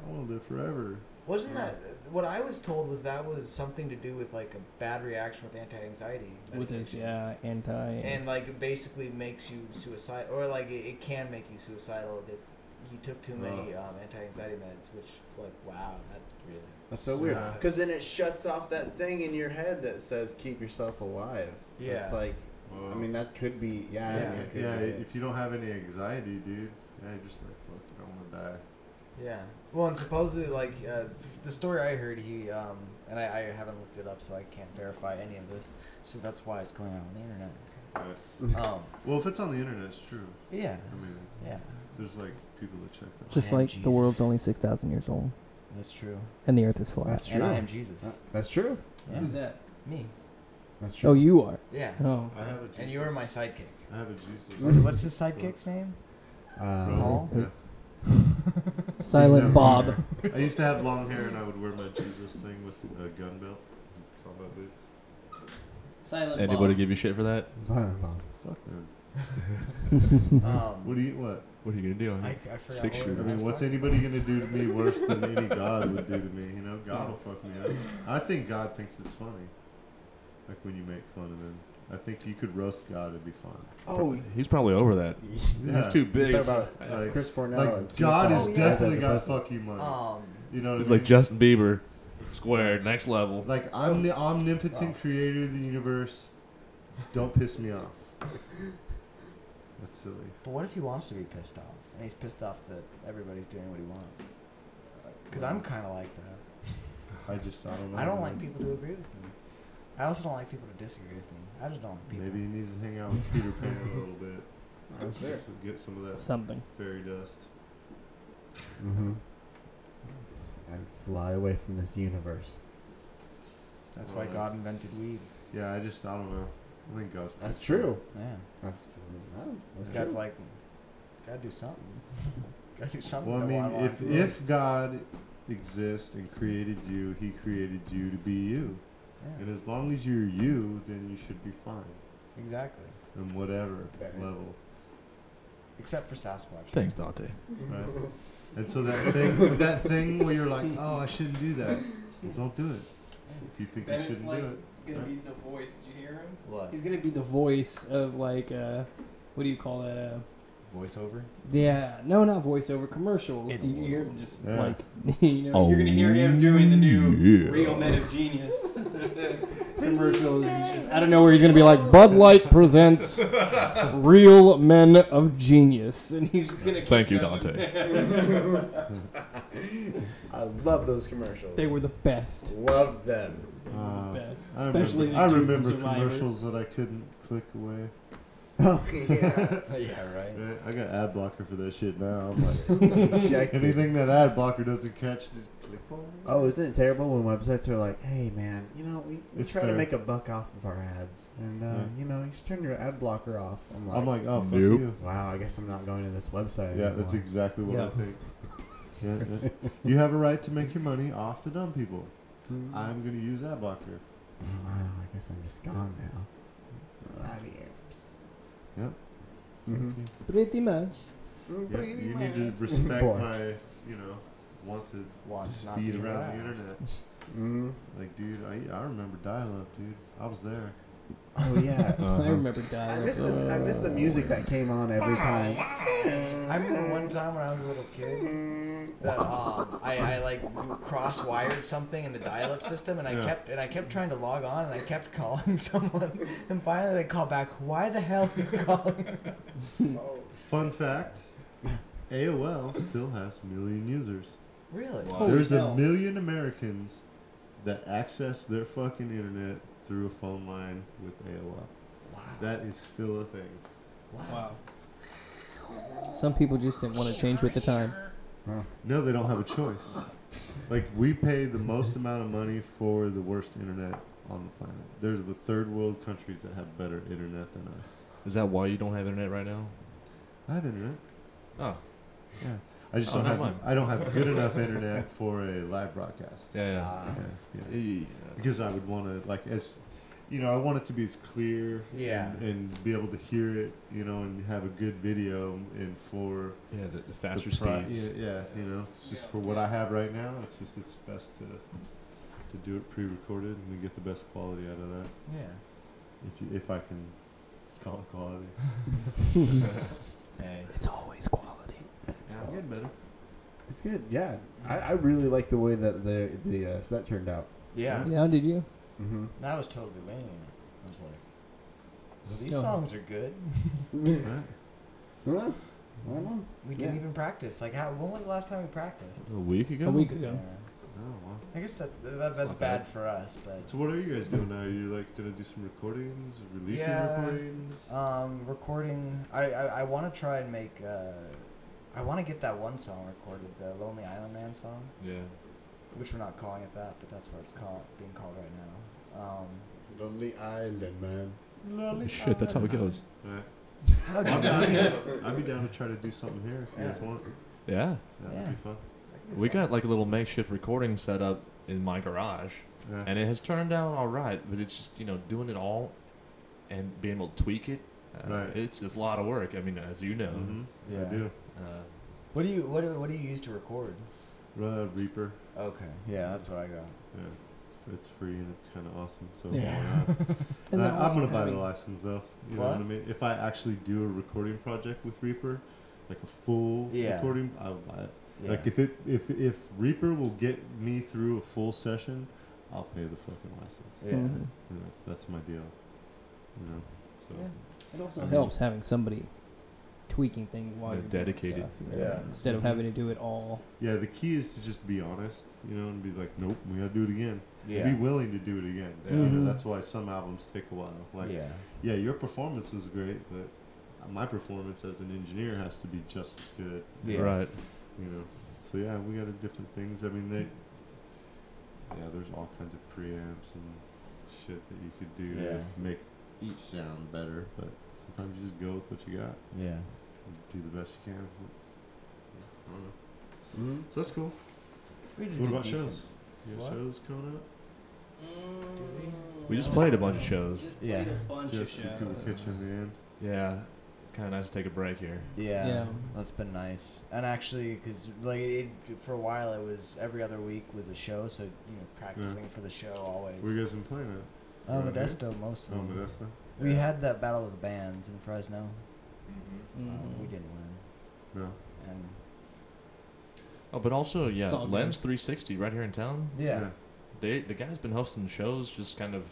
want to live forever. Wasn't that what I was told? Was that was something to do with like a bad reaction with anti-anxiety With his, medication. anti... And like it basically makes you suicidal, or like it can make you suicidal if he took too many anti-anxiety meds. Which it's like, wow, that really. That's so weird. Because then it shuts off that thing in your head that says keep yourself alive. Yeah. It's like, I mean, that could be, I mean, it could Yeah. be. If you don't have any anxiety, dude, you're just like, fuck, I don't want to die. Yeah. Well, and supposedly, like the story I heard, he and I haven't looked it up, so I can't verify any of this. So that's why it's going on the internet. Right. Well, if it's on the internet, it's true. Yeah. I mean, Yeah. there's like people that check that. Just I am like Jesus. the world's only 6,000 years old, That's true. and the Earth is flat. That's And true. I am Jesus. That's true. Yeah. Who's that? Me. That's true. Oh, you are. Yeah. Oh. I have a Jesus. And you're my sidekick. I have a Jesus. What's his sidekick's name? Paul? Yeah. Silent Bob. I used to have long hair, and I would wear my Jesus thing with a gun belt, combat boots. Silent Anybody give you shit for that? Silent Bob. Fuck man. What What do you what? What are you gonna do? I forgot. Six what shooters. I it mean, was what's talking anybody gonna do to me worse than any God would do to me? You know, God will fuck me up. I think God thinks it's funny, like when you make fun of him. I think you could roast God; it'd be fun. Oh, He's probably over that. Yeah. He's too big. talk about Like- Chris Cornell. Like and God suicide. has yeah. definitely got Antidepressant. fuck you money. about. You know what He's I mean? like Justin Bieber, squared, next level. Like I'm the omnipotent creator of the universe. Don't piss me off. That's silly. But what if he wants to be pissed off, and he's pissed off that everybody's doing what he wants? Because I'm kind of like that. I don't know. I don't like people to agree with me. I also don't like people to disagree with me. I just don't like people. Maybe he needs to hang out with Peter Pan a little bit. That's fair. Get some of that Something. fairy dust. Mm-hmm. And fly away from this universe. That's why God invented weed. Yeah, I don't know. I think God's. That's pretty true. Yeah. That's God's true. like, Gotta do something. Gotta do something. Well, I to mean, want if God exists and created you, He created you to be you. Yeah. And as long as you're you, then you should be fine. Exactly. In whatever Bennett. level. Except for Sasquatch. Thanks, Dante. Right. And so that thing where you're like, oh, I shouldn't do that. Well, don't do it. If you think Bennett's you shouldn't like do it. gonna right? be the voice. Did you hear him? What? He's gonna be the voice of like what do you call that? Voiceover? Yeah, no, not voiceover, commercials. It You hear him just Yeah. like you're gonna hear him doing the new yeah. Real Men of Genius commercials. He's just, I don't know where he's gonna be like Bud Light presents Real Men of Genius, and he's just gonna. Thank keep you, going. Dante. I love those commercials. They were the best. Love them. Best. I Especially remember, I the two from remember Survivor. commercials that I couldn't click away. Oh yeah. Yeah, right. Right? I got ad blocker for that shit now. I'm like, Ejected. anything that ad blocker doesn't catch, just click on it. Oh, isn't it terrible when websites are like, "Hey, man, we It's try to fair. make a buck off of our ads, and Yeah. you should turn your ad blocker off." I'm like, oh, fuck Nope. you. wow, I guess I'm not going to this website Yeah, anymore. that's exactly what I Yeah. think. Yeah. You have a right to make your money off the dumb people. Mm. I'm going to use ad blocker. Oh, wow, I guess I'm just gone now. Adios. Yep. Mm-hmm. Pretty much. Yeah, you need to respect Boy. my, want to Want not speed be around aroused. the internet. Mm-hmm. Like, dude, I remember dial-up, dude. I was there. Oh yeah. I remember I dial. miss the music that came on every time. I remember one time when I was a little kid that I like cross-wired something in the dial-up system, and I kept trying to log on, and I kept calling someone, and finally they called back. Why the hell are you calling? Fun fact, AOL still has a million users. Really? Wow. Holy There's hell. a million Americans that access their fucking internet through a phone line with AOL. Wow. That is still a thing. Wow. Some people just didn't want to change with the time. No, they don't have a choice. Like, we pay the most amount of money for the worst internet on the planet. There's the third world countries that have better internet than us. Is that why you don't have internet right now? I have internet. Oh, Yeah. I just Oh, don't never have. mind. I don't have good enough internet for a live broadcast. yeah. Yeah. Yeah. Because I would want to, I want it to be as clear. Yeah. And be able to hear it, and have a good video, and for Yeah, the faster the speeds. Yeah, it's just for what I have right now. It's best to do it pre-recorded, and we get the best quality out of that. Yeah. If I can call it quality. Hey. It's always quality. Yeah, I'm getting better. It's good. Yeah, I really like the way that the set turned out. Yeah. Yeah, did you? Mm-hmm. That was totally lame. I was like, well, these No. songs are good. Right? Well, I don't know. We didn't even practice. Like, when was the last time we practiced? A week ago. A week Yeah. ago. Oh, wow. I guess that's Not bad bad. for us, but So what are you guys doing now? Are you gonna do some recordings, releasing Yeah. recordings? recording. I want to try and make. I want to get that one song recorded, the Lonely Island Man song, Yeah. which we're not calling it that, but that's what it's being called right now. Lonely Island, man. Lonely Shit, that's how it goes. Right. How'd you I'd know? be down to try to do something here if you guys Yeah. want. Yeah. That'd Yeah. be fun. We got like a little makeshift recording set up in my garage, Yeah. and it has turned out all right. But it's just doing it all and being able to tweak it. Right. It's a lot of work. I mean, as you know. Mhm. Yeah. I do. What do you use to record? Reaper. Okay. Yeah, that's what I got. Yeah. It's free and it's kind of awesome. So Yeah. why not? And then I'm also gonna buy the having- license though. You know What? what I mean? If I actually do a recording project with Reaper, like a full Yeah. recording, I would buy it. Yeah. Like if Reaper will get me through a full session, I'll pay the fucking license. Yeah. Mhm. That's my deal. So Yeah. It also helps having somebody tweaking things while Yeah, you're doing dedicated. stuff, Yeah. Instead of having to do it all. yeah, the key is to just be honest, and be like, nope, we gotta do it again. Yeah. And be willing to do it again. Yeah. Mhm. That's why some albums take a while. Like, Yeah. your performance was great, but my performance as an engineer has to be just as good. Yeah. Right. So yeah, we got different things. I mean, there's all kinds of preamps and shit that you could do Yeah. to make each sound better. But sometimes you just go with what you got. Yeah. do the best you can. I don't know. Mm-hmm. So that's cool. We So what about shows? You What? have shows coming up? We just played a bunch of shows. Just played Yeah. a bunch of Just shows. could we catch you in the end? Yeah, it's kind of nice to take a break here. Yeah, Yeah. that's been nice. And actually, because like for a while, it was every other week was a show, so practicing for the show always. Where you guys been playing at? Around here? Modesto mostly. Oh, Modesto. We had that battle of the bands in Fresno. Mhm. We didn't win, No. and Oh, but also, yeah, It's all Lens good. 360 right here in town. yeah. The guy's been hosting shows. Just kind of,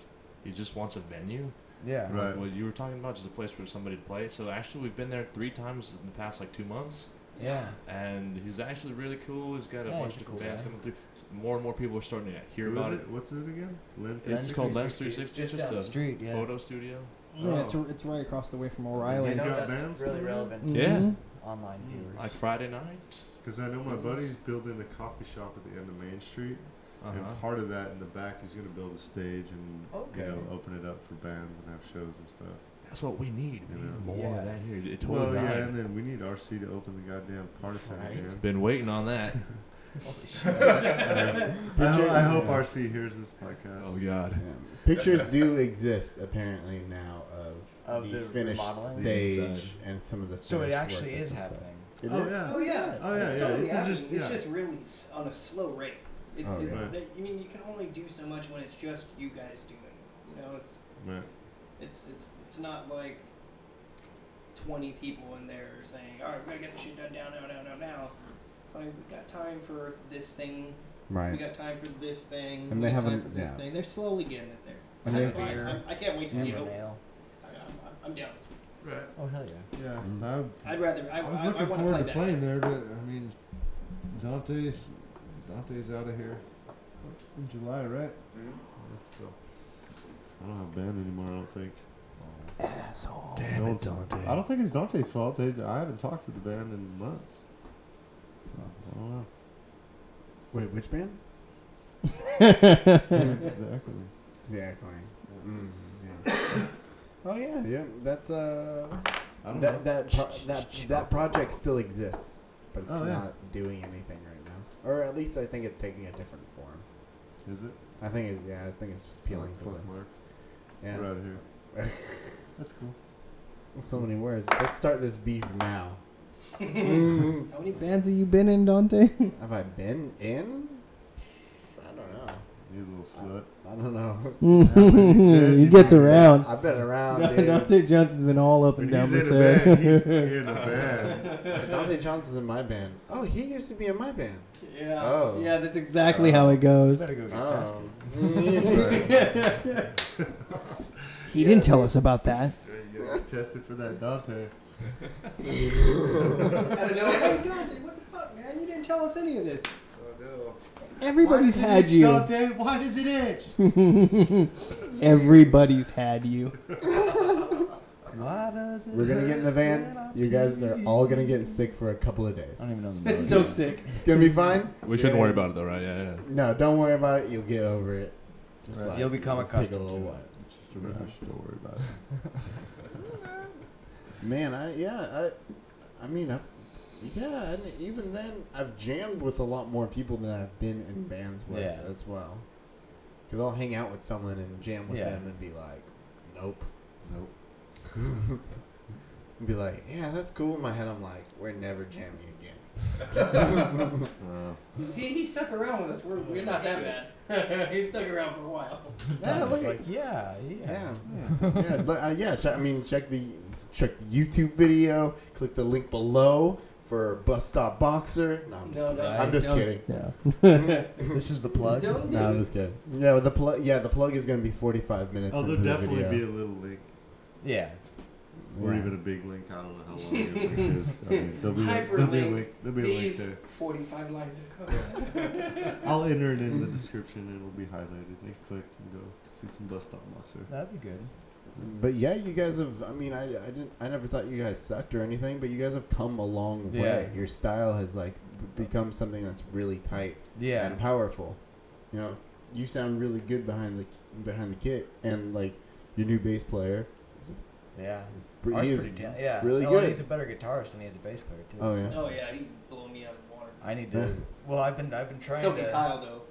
he just wants a venue. Yeah. Right. Like what you were talking about, just a place for somebody to play. So actually, we've been there 3 times in the past 2 months, Yeah. and he's actually really cool. He's got a Yeah, bunch he's of a different cool bands guy. coming through. More and more people are starting to hear Who about is it. What's it again? Lens? It's called Lens 360. 360. It's Just just down a the street. Yeah. photo studio. Yeah, it's right across the way from You O'Reilly's. know, got that's bands really coming up? relevant to Yeah. Mhm. online viewers. Like Friday night. Because I know my buddy's building a coffee shop at the end of Main Street, Uh-huh. and part of that in the back he's going to build a stage and Okay. open it up for bands and have shows and stuff. That's what we need. We You need know. more Yeah. of that here. It Well, totally yeah, died. and then we need RC to open the goddamn party center Right. again. Been waiting on that. Holy shit. I hope RC hears this podcast. Oh God. Yeah. Pictures do exist apparently now Of the the finished remodeling? stage Inside. and some of the. So it finished actually work is that's inside. happening. It Oh is? yeah. Oh yeah. Oh, yeah, It's yeah. totally It's happening. just- It's yeah. just really on a slow rate. It's, Oh, it's right. I mean, you can only do so much when it's just you guys doing it. You know, Right. it's not like 20 people in there saying, all right, we gotta get the shit done now. It's like we got time for this thing. We Right. got time for this thing. And we they got time haven't- for this yeah. thing. They're slowly getting it there. And That's they- fine. Beer. I can't wait to see it Hammer open. nail. I'm down. Right. Oh hell yeah. Yeah. I'd rather. I I was I looking want to forward play to that. playing there, but I mean, Dante's out of here in July, right? Yeah, so I don't have a band anymore. I don't think. Asshole. Damn it, Dante. I don't think it's Dante's fault. I haven't talked to the band in months. I don't know. Wait, which band? The Echoing. Yeah, Echoing. Yeah. Oh yeah. That's I don't know. that project still exists, but it's Oh, yeah. not doing anything right now. Or at least I think it's taking a different form. Is it? I think it's just appealing to Fuck the. Mark. Yeah. We're out of here. That's cool. So many words. Let's start this beef now. How many bands have you been in, Dante? Have I been in? I don't know. You little slut. I don't know. He gets around. I've been around, dude. Dante Johnson's been all up and When down he's the in a band, set. he's in a band. Dante Johnson's in my band. Oh, he used to be in my band. Yeah. Oh. Yeah, That's exactly how it goes. Better go get Oh. tested. He didn't tell us about that. You gotta get tested for that Dante. I don't know. Hey, Dante, what the fuck, man? You didn't tell us any of this. Oh no. Everybody's had you. Dante, why does it itch? Everybody's had you. Why does it We're gonna get in the van. hurt when I You guys feel are all gonna get sick for a couple of days. I don't even know the It's melody. so sick. It's gonna be fine. We shouldn't Yeah. worry about it though, right? Yeah. No, don't worry about it. You'll get over it. Just You'll become it'll take accustomed a little to it. while. It's just a rash. Don't worry about it. Man, even then, I've jammed with a lot more people than I've been in bands with Yeah. as well. Because I'll hang out with someone and jam with Yeah. them and be like, nope. And be like, yeah, that's cool. In my head, I'm like, we're never jamming again. He stuck around with us. We're not that bad. He stuck around for a while. Yeah, It's look like, at, yeah. yeah, but check the YouTube video. Click the link below for Bus Stop Boxer. No, I'm just No, kidding. no, I'm just don't. kidding. No. This is the plug. Don't do No, I'm it. just kidding. Yeah, the plug is gonna be 45 minutes. Oh, there'll into the definitely video. be a little link. Yeah. Or Yeah. even a big link. I don't know how long your link is. I mean, there'll be a Hyperlink link. There'll be a link These there. 45 lines of code. I'll enter it in the description and it'll be highlighted. And click and go see some Bus Stop Boxer. That'd be good. But yeah, you guys have. I mean, I never thought you guys sucked or anything, but you guys have come a long way. Yeah. Your style has become something that's really tight Yeah. and powerful. You know, you sound really good behind the kit, and like your new bass player is Yeah. He is yeah. really Well, good. he's a better guitarist than he is a bass player too. Oh, so. yeah. Oh yeah, he blew me out of the water. I need to. Well, I've been trying So to. can Kyle though.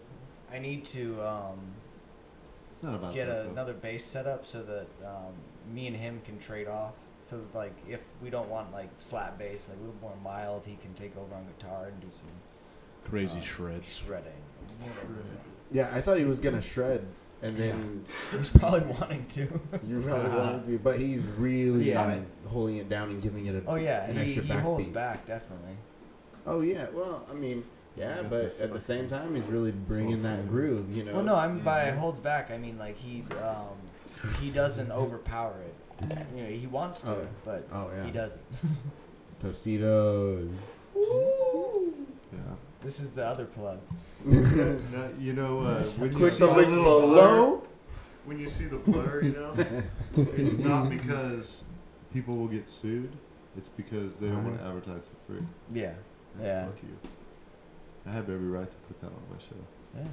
I need to It's not about get that, though. another bass set up so that me and him can trade off. So that, like, if we don't want like slap bass, like a little more mild, he can take over on guitar and do some Crazy shreds. shredding. Yeah, I thought he was gonna shred, and then He's probably wanting to. you probably wanted to, but he's really Yeah. holding it down and giving it a Oh yeah, an he extra holds backbeat. back definitely. Oh yeah, well, I mean, yeah, Yeah, but that's at the fucking same time, he's really bringing that groove, you know. Well, no, I'm by holds back. I mean, like he doesn't overpower it. You know, he wants to, Oh. but Oh, yeah. he doesn't. Tostitos. Yeah. This is the other plug. No, you know, when you Click see the links little below. blur, when you see the blur, you know, it's not because people will get sued. It's because they don't want to advertise for free. Yeah, yeah, Fuck you. I have every right to put that on my show. yeah.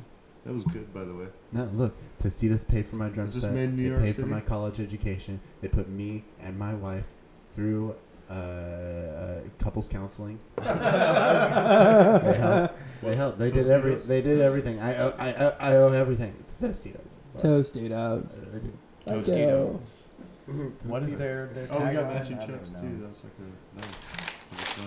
That was good, by the way. No, look, Tostitos paid for my drum Is this set. made in New They York paid for City? my college education. They put me and my wife through couples counseling. They helped. They did everything. I owe everything. It's Tostitos. Tostitos. Tostitos. What is their Oh, we got tagline? matching I don't chips know. too. That's like a nice.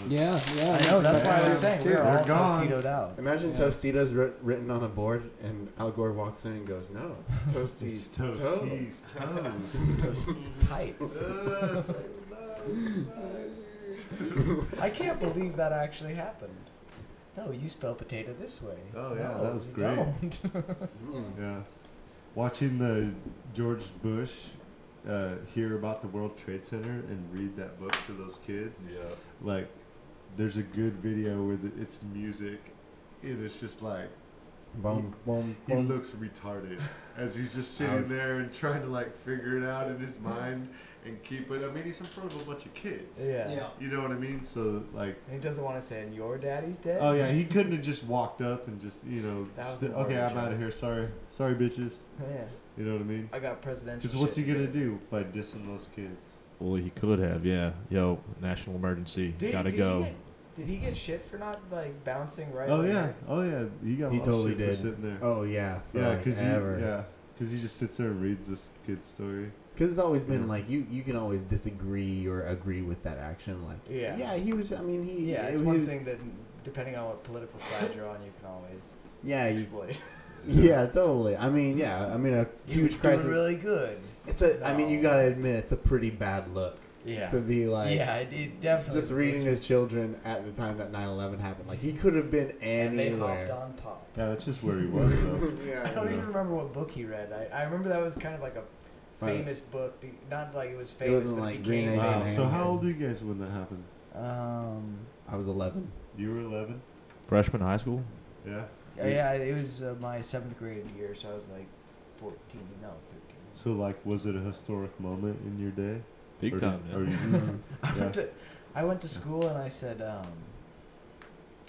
Yeah, yeah. I know. That's why I was saying Dude, we're all they're gone. Tostitoed out. Imagine Yeah. Tostitos written on a board, and Al Gore walks in and goes, "No, It's Toasties, toes. Toes. Heights. I can't believe that actually happened. No, you spell potato this way. Oh, yeah, No, that was you great. don't. Yeah. Watching the George Bush hear about the World Trade Center and read that book to those kids. Yeah. Like, there's a good video where it's music, and it's just like, Boom, boom, he boom. looks retarded as he's just sitting there and trying to like figure it out in his mind and keep it. I mean, he's in front of a bunch of kids. Yeah. Yeah. You know what I mean? So like, And he doesn't want to say, and your daddy's dead? oh yeah, he couldn't have just walked up and just, you know, That was okay, more of a I'm out of joke. here. Sorry, bitches. Yeah. You know what I mean? I got presidential Because what's he shit. gonna do by dissing those kids? Well, he could have, yeah. Yo, national emergency. Gotta Did go. Did he get shit for not, like, bouncing right Oh when yeah, you're- oh yeah, he got a He lot totally of shit did. for sitting there. Oh yeah, for Yeah, like because ever. he just sits there and reads this kid's story. Because it's always been Yeah. like you can always disagree or agree with that action. Like Yeah. he was. I mean, he Yeah, it it's was- one thing that, depending on what political side you're on, you can always Yeah, you, exploit. yeah, totally. I mean, yeah, I mean a He was huge crisis. doing really good. It's a. I mean, you No. gotta admit, it's a pretty bad look Yeah. to be like. Yeah, it definitely. Just reading to children at the time that 9/11 happened. Like he could have been And they hopped anywhere. on pop. Yeah, that's just where he was though. Yeah, I don't even remember what book he read. I remember that was kind of like a Right. famous book. Not like it was famous, wasn't but like it Green became Eggs and Wow. famous. So Ham. how old are you guys when that happened? I was 11. You were 11. Freshman high school? Yeah. Yeah, it was my 7th grade year, so I was like 13, no, 13. So like, was it a historic moment in your day? Big Or time, did- or yeah. you- I went to school and I said, I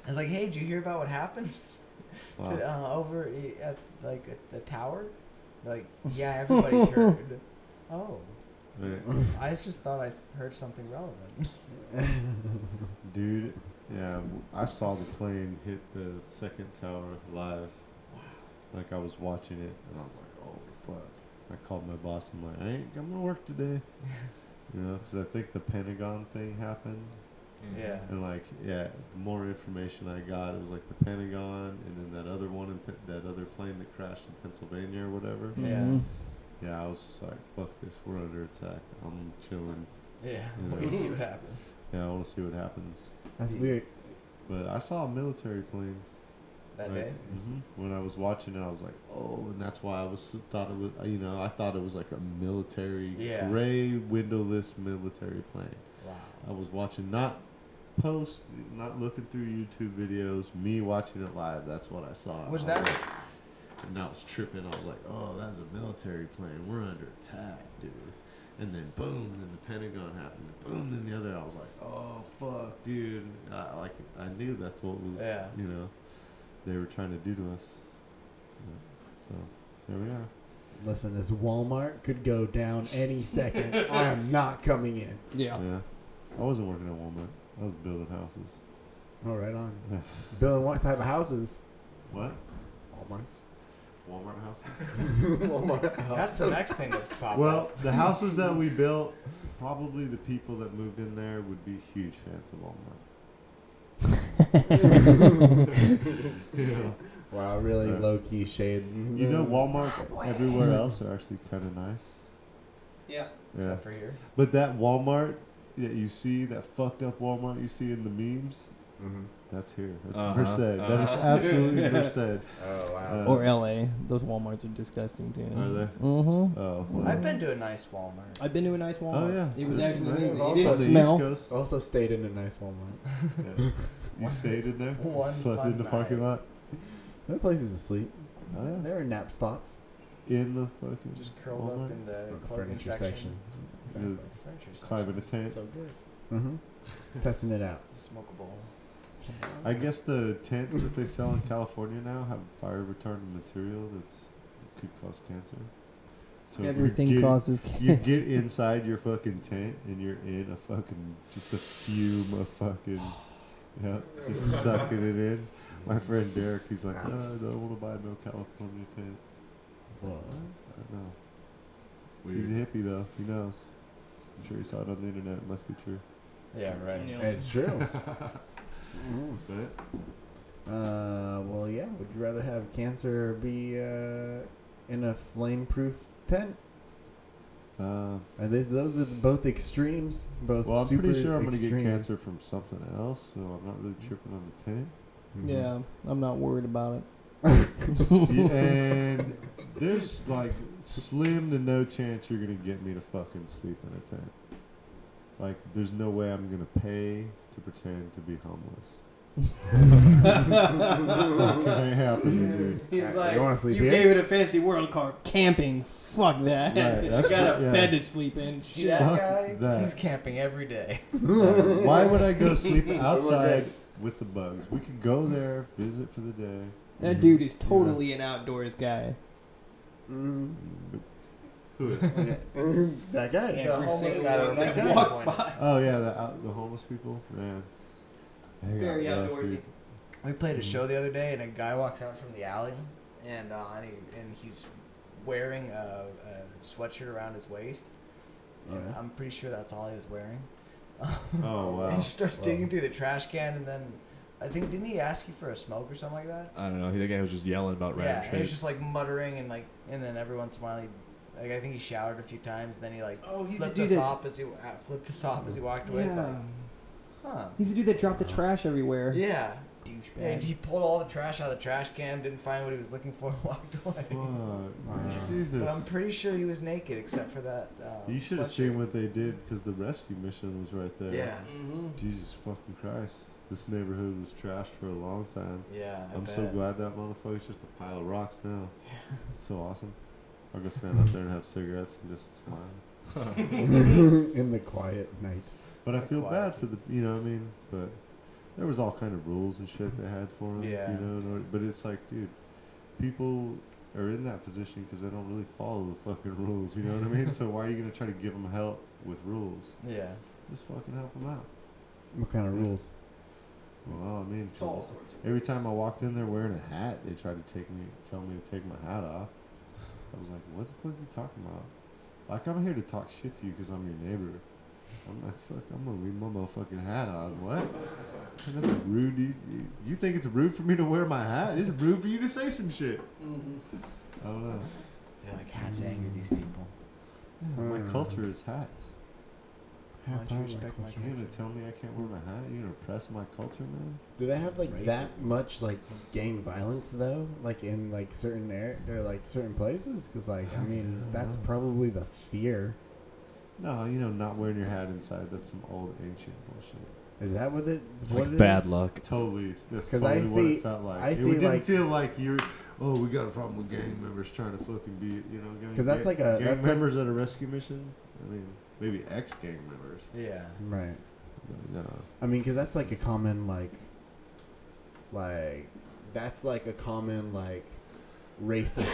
was like, hey, did you hear about what happened Wow. over at like the tower? Like, yeah, everybody's heard. Oh, Right. I just thought I heard something relevant. Dude, yeah, I saw the plane hit the second tower live. Like I was watching it, and I was like, "Holy fuck!" I called my boss. I'm like, "I ain't gonna work today," you know, because I think the Pentagon thing happened, Yeah. and like, yeah, the more information I got, it was like the Pentagon, and then that other one, that other plane that crashed in Pennsylvania or whatever. Yeah. Yeah, I was just like, "Fuck this, we're under attack." I'm chilling. Yeah. Yeah. We'll see what happens. Yeah, I want to see what happens. That's weird. But I saw a military plane. That Like, day. when I was watching it, I was like, "Oh!" And that's why I thought it was, I thought it was like a military, Yeah. gray windowless military plane. Wow. I was watching, not looking through YouTube videos, me watching it live. That's what I saw. Was I that? like- and I was tripping. I was like, "Oh, that's a military plane. We're under attack, dude." And then boom, then the Pentagon happened. Boom, then the other. I was like, "Oh fuck, dude!" I knew that's what was, Yeah. they were trying to do to us. Yeah. So there we are. listen, this Walmart could go down any second. I am not coming in. Yeah. I wasn't working at Walmart. I was building houses. Oh, right on. Yeah. Building what type of houses? What? Walmart's. Walmart houses? Walmart house. That's the next thing to pop Well, up. the houses that we built, probably the people that moved in there would be huge fans of Walmart. Yeah. Wow, really low-key shade. You know, Walmarts everywhere else are actually kind of nice. Yeah. Except for here. But that Walmart that you see, that fucked up Walmart you see in the memes, that's here. That's Merced. That is absolutely Merced. Oh, wow. Or LA. Those Walmarts are disgusting too. Are they? Mm-hmm. Oh, well. I've been to a nice Walmart. I've been to a nice Walmart. Oh, yeah. It was There's actually some nice amazing. It ones didn't on the smell. East Coast. Also stayed in a nice Walmart. Yeah. You stayed in there? One Slept fun in the parking night. lot? There are places to sleep. Oh, yeah. There are nap spots. In the fucking Just curled Walmart? up in the The clothing furniture section. section. Exactly. Furniture section. Climbing a tent. So good. Testing it out. Smokable. I guess the tents that they sell in California now have fire retardant material that's could cause cancer. So if Everything you get, causes cancer. You get inside your fucking tent and you're in a fucking just a fume of fucking just sucking it in. My friend Derek, he's like, no, I don't want to buy no California tent. I was like, I don't know. He's a hippie though. He knows. I'm sure he saw it on the internet. It must be true. Yeah, right. Yeah. It's true. But Well, yeah. Would you rather have cancer or be in a flame-proof tent? And those are both extremes. Both. well, I'm super pretty sure I'm gonna get extremes. cancer from something else, so I'm not really tripping on the tent. Yeah, I'm not worried about it. And there's like slim to no chance you're gonna get me to fucking sleep in a tent. Like, there's no way I'm gonna pay to pretend to be homeless. Fucking ain't happening, dude. He's Alright, like, you wanna sleep you here? gave it a fancy world card. Camping, fuck that. Right, I that's got what- a yeah. bed to sleep in. See Shit. that Fuck guy? that. He's camping every day. Why would I go sleep outside with the bugs? We could go there, visit for the day. That dude is totally an outdoors guy. Who is? That guy. The Every homeless single guy one that that guy walks pointed. by. Oh yeah, the homeless people. Man, They got Very rough, outdoorsy. dude. We played a show the other day, and a guy walks out from the alley, and he's wearing a sweatshirt around his waist. Oh, And yeah? I'm pretty sure that's all he was wearing. Oh wow. And he starts Wow. digging through the trash can, and then I think didn't he ask you for a smoke or something like that? I don't know. The guy was just yelling about Yeah, random and he was shit. just like muttering and then every once in a while he, like I think he showered a few times, and then he like Oh, he's the flipped dude us that. off as he walked away. It's Yeah. like, huh? He's the dude that dropped the trash everywhere. Yeah. Douchebag. And he pulled all the trash out of the trash can, didn't find what he was looking for, and walked away. Fuck. Jesus. But I'm pretty sure he was naked except for that. You should have sweatshirt. seen what they did because the rescue mission was right there. Yeah. Mm-hmm. Jesus fucking Christ. This neighborhood was trashed for a long time. Yeah. I I'm so bet. glad that motherfucker's just a pile of rocks now. It's so awesome. I'll go stand up there and have cigarettes and just smile. In the quiet night. But I feel Quiet. bad for the, you know what I mean? But there was all kind of rules and shit they had for him. Yeah. You know, but it's like, dude, people are in that position because they don't really follow the fucking rules. You know what I mean? So why are you going to try to give them help with rules? Yeah. Just fucking help them out. What kind of rules? Well, I mean, It's all sorts of. every time I walked in there wearing a hat, they tried to tell me to take my hat off. I was like, what the fuck are you talking about? Like, I'm here to talk shit to you because I'm your neighbor. I'm gonna leave my motherfucking hat on. What? That's rude. You think it's rude for me to wear my hat? It's rude for you to say some shit. Mm-hmm. I don't know. You're like, hats anger these people. Yeah, my culture is hats. Why Hats don't you are respect my You gonna tell me I can't wear my hat? You gonna oppress my culture, man? Do they have like that Racism. much like gang violence though? Like in like certain or like certain places? Because like I mean that's probably the fear. No, not wearing your hat inside. That's some old ancient bullshit. Is that what it? What Like it bad is? luck. Totally. That's 'Cause totally I what see- it felt like. I It see, didn't like- feel like you're. Oh, we got a problem with gang members trying to fucking be. Because that's like a gang that's like, members at a rescue mission. I mean, maybe ex-gang members. Yeah. right. No. I mean, because that's like a common like that's like a common like racist,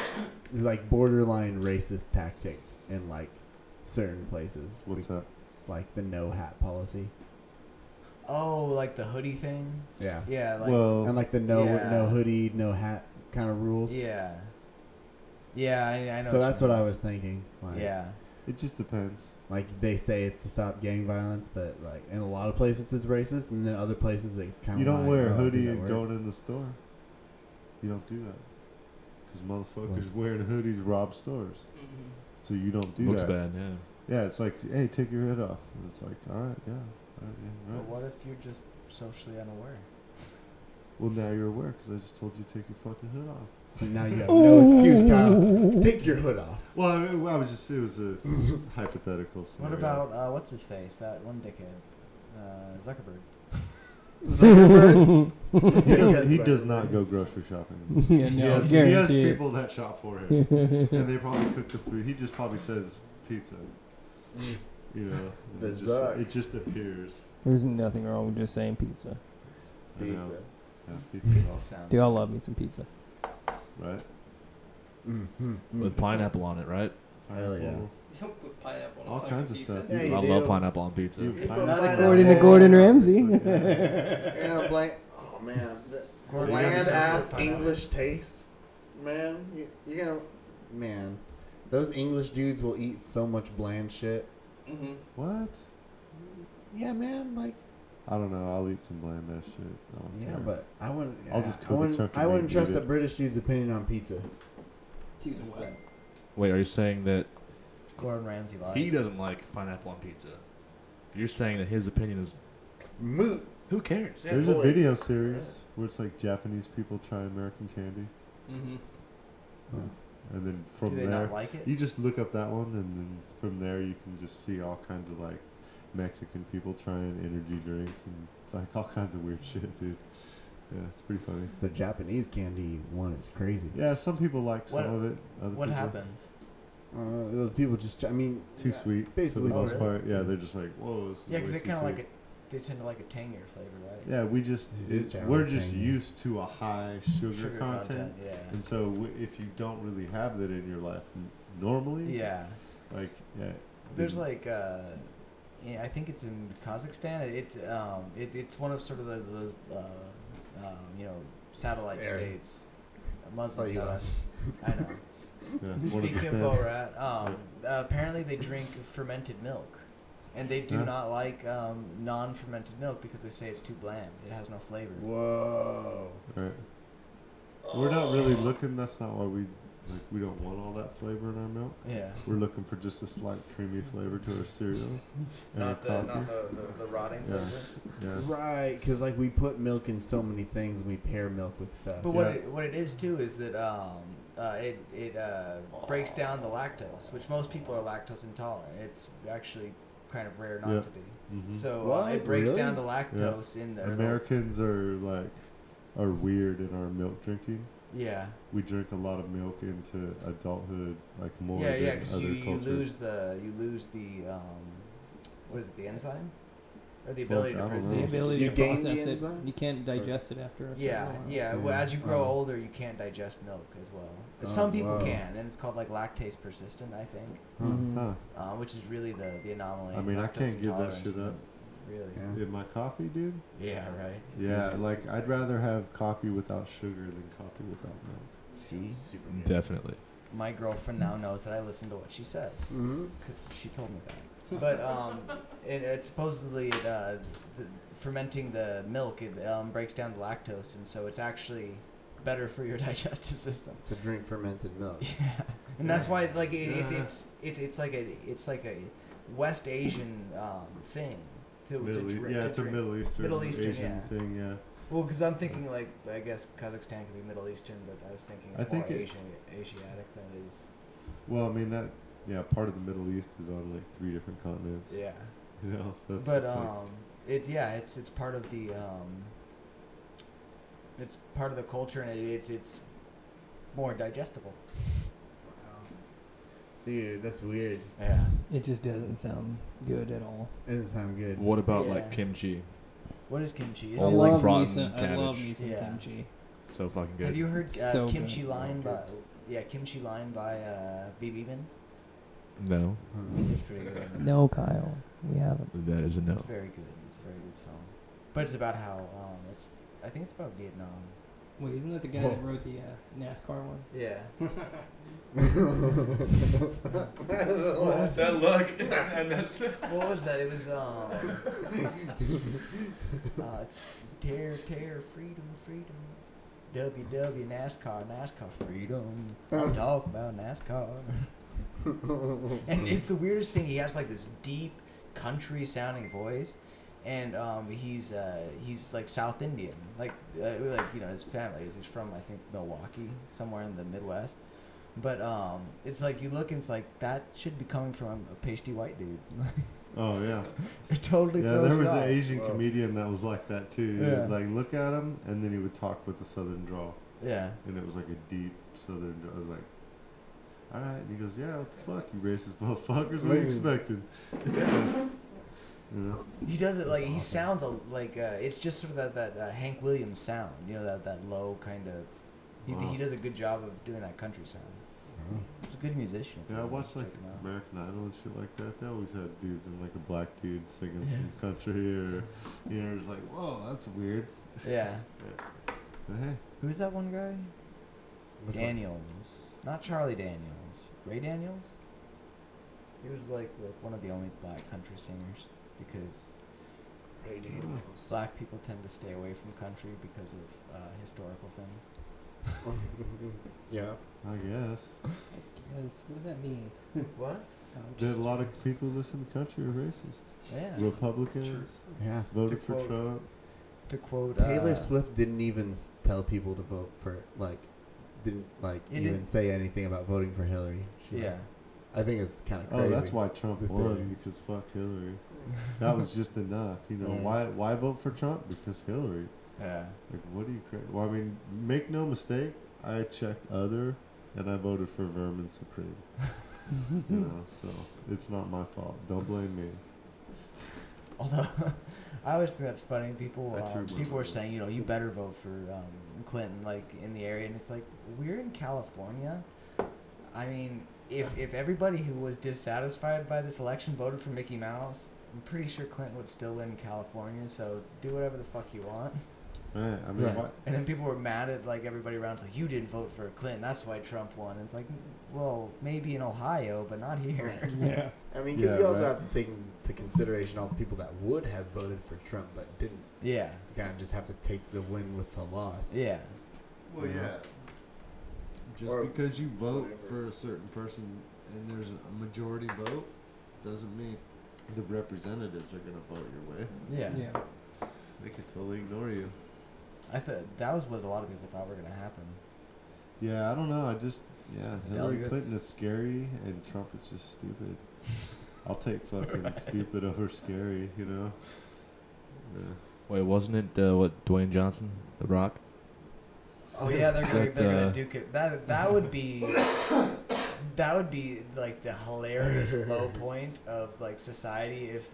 like borderline racist tactics in like certain places. What's that? Like the no hat policy. Oh, like the hoodie thing. Yeah. Yeah. Like, And like the no hoodie, no hat kind of rules. Yeah. Yeah, I know. So that's what I was thinking. Like, yeah. It just depends. Like they say it's to stop gang violence, but like in a lot of places it's racist, and then other places it's kind of. You don't wear a hoodie and and going in the store. You don't do that. Because motherfuckers wearing hoodies rob stores. Mm-hmm. So you don't do Looks that. bad, yeah. Yeah, it's like, hey, take your hood off. And it's like, all right, yeah. All right, yeah, But right. what if you're just socially unaware? Well, now you're aware because I just told you to take your fucking hood off. So now you have no excuse, Kyle. Take your hood off. Well, I mean, it was a hypothetical scenario. What about, what's his face? That one dickhead. Zuckerberg. He does not go grocery shopping. Yeah, no, he has guarantee it. people that shop for him. And they probably cook the food. He just probably says pizza. You know, it just appears. There's nothing wrong with just saying pizza. I know. Pizza. Yeah, pizza. Pizza sounds. Dude, I love me some pizza. Right? With pineapple on it, right? Hell yeah. Put pineapple on All fucking kinds of pizza. stuff. Yeah, you I do. love pineapple on pizza. Not According to Gordon Ramsay. You know, oh man, Gordon bland Ramsay ass does pineapple. English taste, man. You know, man, those English dudes will eat so much bland shit. Mm-hmm. What? Yeah, man. Like, I don't know. I'll eat some bland ass shit. I don't yeah, care. but I wouldn't. I'll just I cook a wouldn't, chunk of I meat wouldn't and trust eat a it. British dude's opinion on pizza. T's and what? Wait, are you saying that Gordon Ramsay lied. he doesn't like pineapple on pizza? You're saying that his opinion is Moot. who cares? Yeah, There's a boy. video series where it's like Japanese people try American candy. Mm-hmm. And then Do from they there, not like it? you just look up that one, and then from there you can just see all kinds of like Mexican people trying energy drinks and like all kinds of weird shit, dude. Yeah, it's pretty funny. The Japanese candy one is crazy. Yeah, some people like some What- of it. Other What people, happens? People just, I mean, Too sweet basically. for the most really? part. Yeah, they're just like, whoa. This is Yeah, because way they too kind of like sweet. they tend to like a tangier flavor, right? Yeah, we just It is we're generally just tangy. used to a high sugar, content. Yeah. And so if you don't really have that in your life normally, Yeah. like There's then- like yeah, I think it's in Kazakhstan. It's one of sort of those you know, satellite Area. states, Muslim Oh, you satellite. I know. yeah, one of the Speaking of stands. Borat, apparently they drink fermented milk, and they do Yeah. not like non-fermented milk because they say it's too bland. It has no flavor. Whoa. Right. We're not really looking. That's not why we don't want all that flavor in our milk. Yeah. We're looking for just a slight creamy flavor to our cereal and Not our the coffee. not the rotting Yeah. flavor. Yeah. Right, because like we put milk in so many things, and we pair milk with stuff. But Yeah. what it is too is that it breaks down the lactose, which most people are lactose intolerant. It's actually kind of rare not Yeah. to be. Mhm. So What? it breaks Really? down the lactose in there. Americans are weird in our milk drinking. Yeah. We drink a lot of milk into adulthood, like more Yeah, than yeah, because other you cultures. lose the what is it, the enzyme or the Fuck, ability I to don't produce know. The it. ability You to gain the process it. enzyme? You can't digest it after a certain Yeah, while. yeah. Well, as you grow Oh. older, you can't digest milk as well. Oh, Some people wow. can, and it's called like lactase persistent, I think, Mhm. Huh. which is really the anomaly. I mean, I Lactose can't give that intolerance shit isn't up. Really. Yeah. In my coffee, dude? Yeah. Right. Yeah, like I'd rather have coffee without sugar than coffee without milk. See, Super good. Definitely. my girlfriend now knows that I listen to what she says Mm-hmm. because she told me that. But it supposedly fermenting the milk breaks down the lactose, and so it's actually better for your digestive system. To drink fermented milk. Yeah, and that's why like it's like a West Asian thing to drink. Yeah, it's a drink. Middle Eastern, Middle Eastern, Asian yeah. thing, yeah. Well, because I'm thinking like I guess Kazakhstan could be Middle Eastern, but I was thinking I it's think more it- Asiatic than it is. Well, I mean, part of the Middle East is on like 3 different continents. Yeah. You know, so that's But just like, it's part of the it's part of the culture, and it's more digestible. Dude, that's weird. Yeah. It just doesn't sound good at all. It doesn't sound good. What about Yeah. like kimchi? What is kimchi? Is Or it like love me rotten some, I love cabbage. me some Yeah. kimchi. So fucking good. Have you heard So kimchi good. line by Yeah, Kimchi Line by B. Beeman. No, It's pretty good. No, Kyle, we haven't. that is a no. It's very good. It's a very good song. But it's about how I think it's about Vietnam. Wait, isn't that the guy that wrote the NASCAR one? Yeah. That look, and that's. What was that? It was tear, freedom. WW NASCAR, freedom. I'm talking about NASCAR. And it's the weirdest thing. He has like this deep country sounding voice, and he's like South Indian, like his family is from I think Milwaukee, somewhere in the Midwest. But it's like you look and it's like that should be coming from a pasty white dude. Oh yeah. It totally. Yeah, throws there you was off. an Asian comedian that was like that too. You Yeah. would, like look at him and then he would talk with a southern drawl, Yeah. and it was like a deep southern drawl. I was like, all right. And he goes, yeah, what the fuck, you racist motherfuckers? What are you expecting? You know? He does it like he sounds like it's just sort of that Hank Williams sound, that low kind of. He does a good job of doing that country sound. He's a good musician. Yeah, I watched like Check him out. American Idol and shit like that. They always had dudes and like a black dude singing some country, or it's like, whoa, that's weird. Yeah. But hey, Who's that one guy? Which one? Daniels, not Charlie Daniels. Ray Daniels. He was like one of the only black country singers because black people tend to stay away from country because of historical things. Yeah. I guess. Yes. What does that mean? What? Did a lot of people listen to country are racist? Yeah. Republicans Yeah. voted To for quote- Trump. To quote Taylor Swift didn't even tell people to vote for didn't It even didn't- say anything about voting for Hillary. Yeah. I think it's kind of crazy. Oh, that's why Trump This won, day. because fuck Hillary. That was just enough. Yeah. Why vote for Trump? Because Hillary. Yeah. Like, what are you crazy? Well, I mean, make no mistake, I checked other, and I voted for Vermin Supreme. So it's not my fault. Don't blame me. Although I always think that's funny. People I threw my people are vote. saying, you better vote for Clinton, like in the area, and it's like we're in California. I mean, if everybody who was dissatisfied by this election voted for Mickey Mouse, I'm pretty sure Clinton would still win in California. So do whatever the fuck you want. Right. I mean, Right. why? And then people were mad at like everybody around. It's like you didn't vote for Clinton. That's why Trump won. And it's like, well, maybe in Ohio, but not here. Yeah. I mean, because Yeah, you also right. have to take into consideration all the people that would have voted for Trump but didn't. Yeah. You kind of just have to take the win with the loss. Yeah. Well, yeah. Just Or because you vote whatever. for a certain person and there's a majority vote doesn't mean the representatives are going to vote your way. Yeah. Yeah. They could totally ignore you. I thought that was what a lot of people thought were gonna happen. Yeah, I don't know. Hillary Delegates. Clinton is scary and Trump is just stupid. I'll take fucking stupid over scary, Yeah. Wait, wasn't it Dwayne Johnson, The Rock? Oh yeah, they're That, gonna duke it. That would be like the hilarious low point of like society if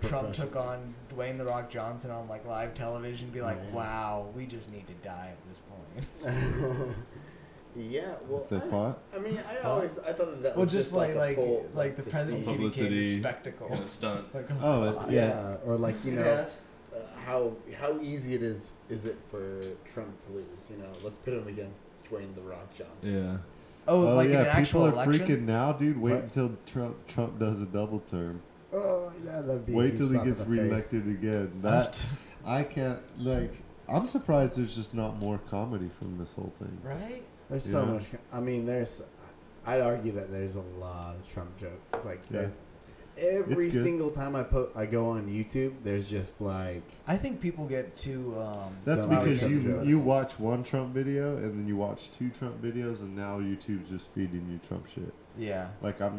Trump took on Dwayne The Rock Johnson on like live television, be like, Yeah. wow, we just need to die at this point. Yeah, well, If they fought? I mean, I thought that Well, was just a like whole, the to presidency see. became Publicity a spectacle. and a stunt. Like, Oh, Yeah, or like Yes. how easy it is it for Trump to lose? Let's put him against Dwayne The Rock Johnson. Yeah. oh, like in an actual people are election. freaking now, dude. Wait What? until Trump does a double term. Oh, yeah, that'd be. a Wait huge till he slap in gets the face. reelected again. I'm That st- I can't I'm surprised there's just not more comedy from this whole thing. right? There's so Yeah. much. I mean, I'd argue that there's a lot of Trump jokes. It's like Yeah. there's every It's good. single time I go on YouTube, there's just like. I think people get too. That's So because many Trump jokes. you watch one Trump video and then you watch two Trump videos and now YouTube's just feeding you Trump shit. Yeah. Like I'm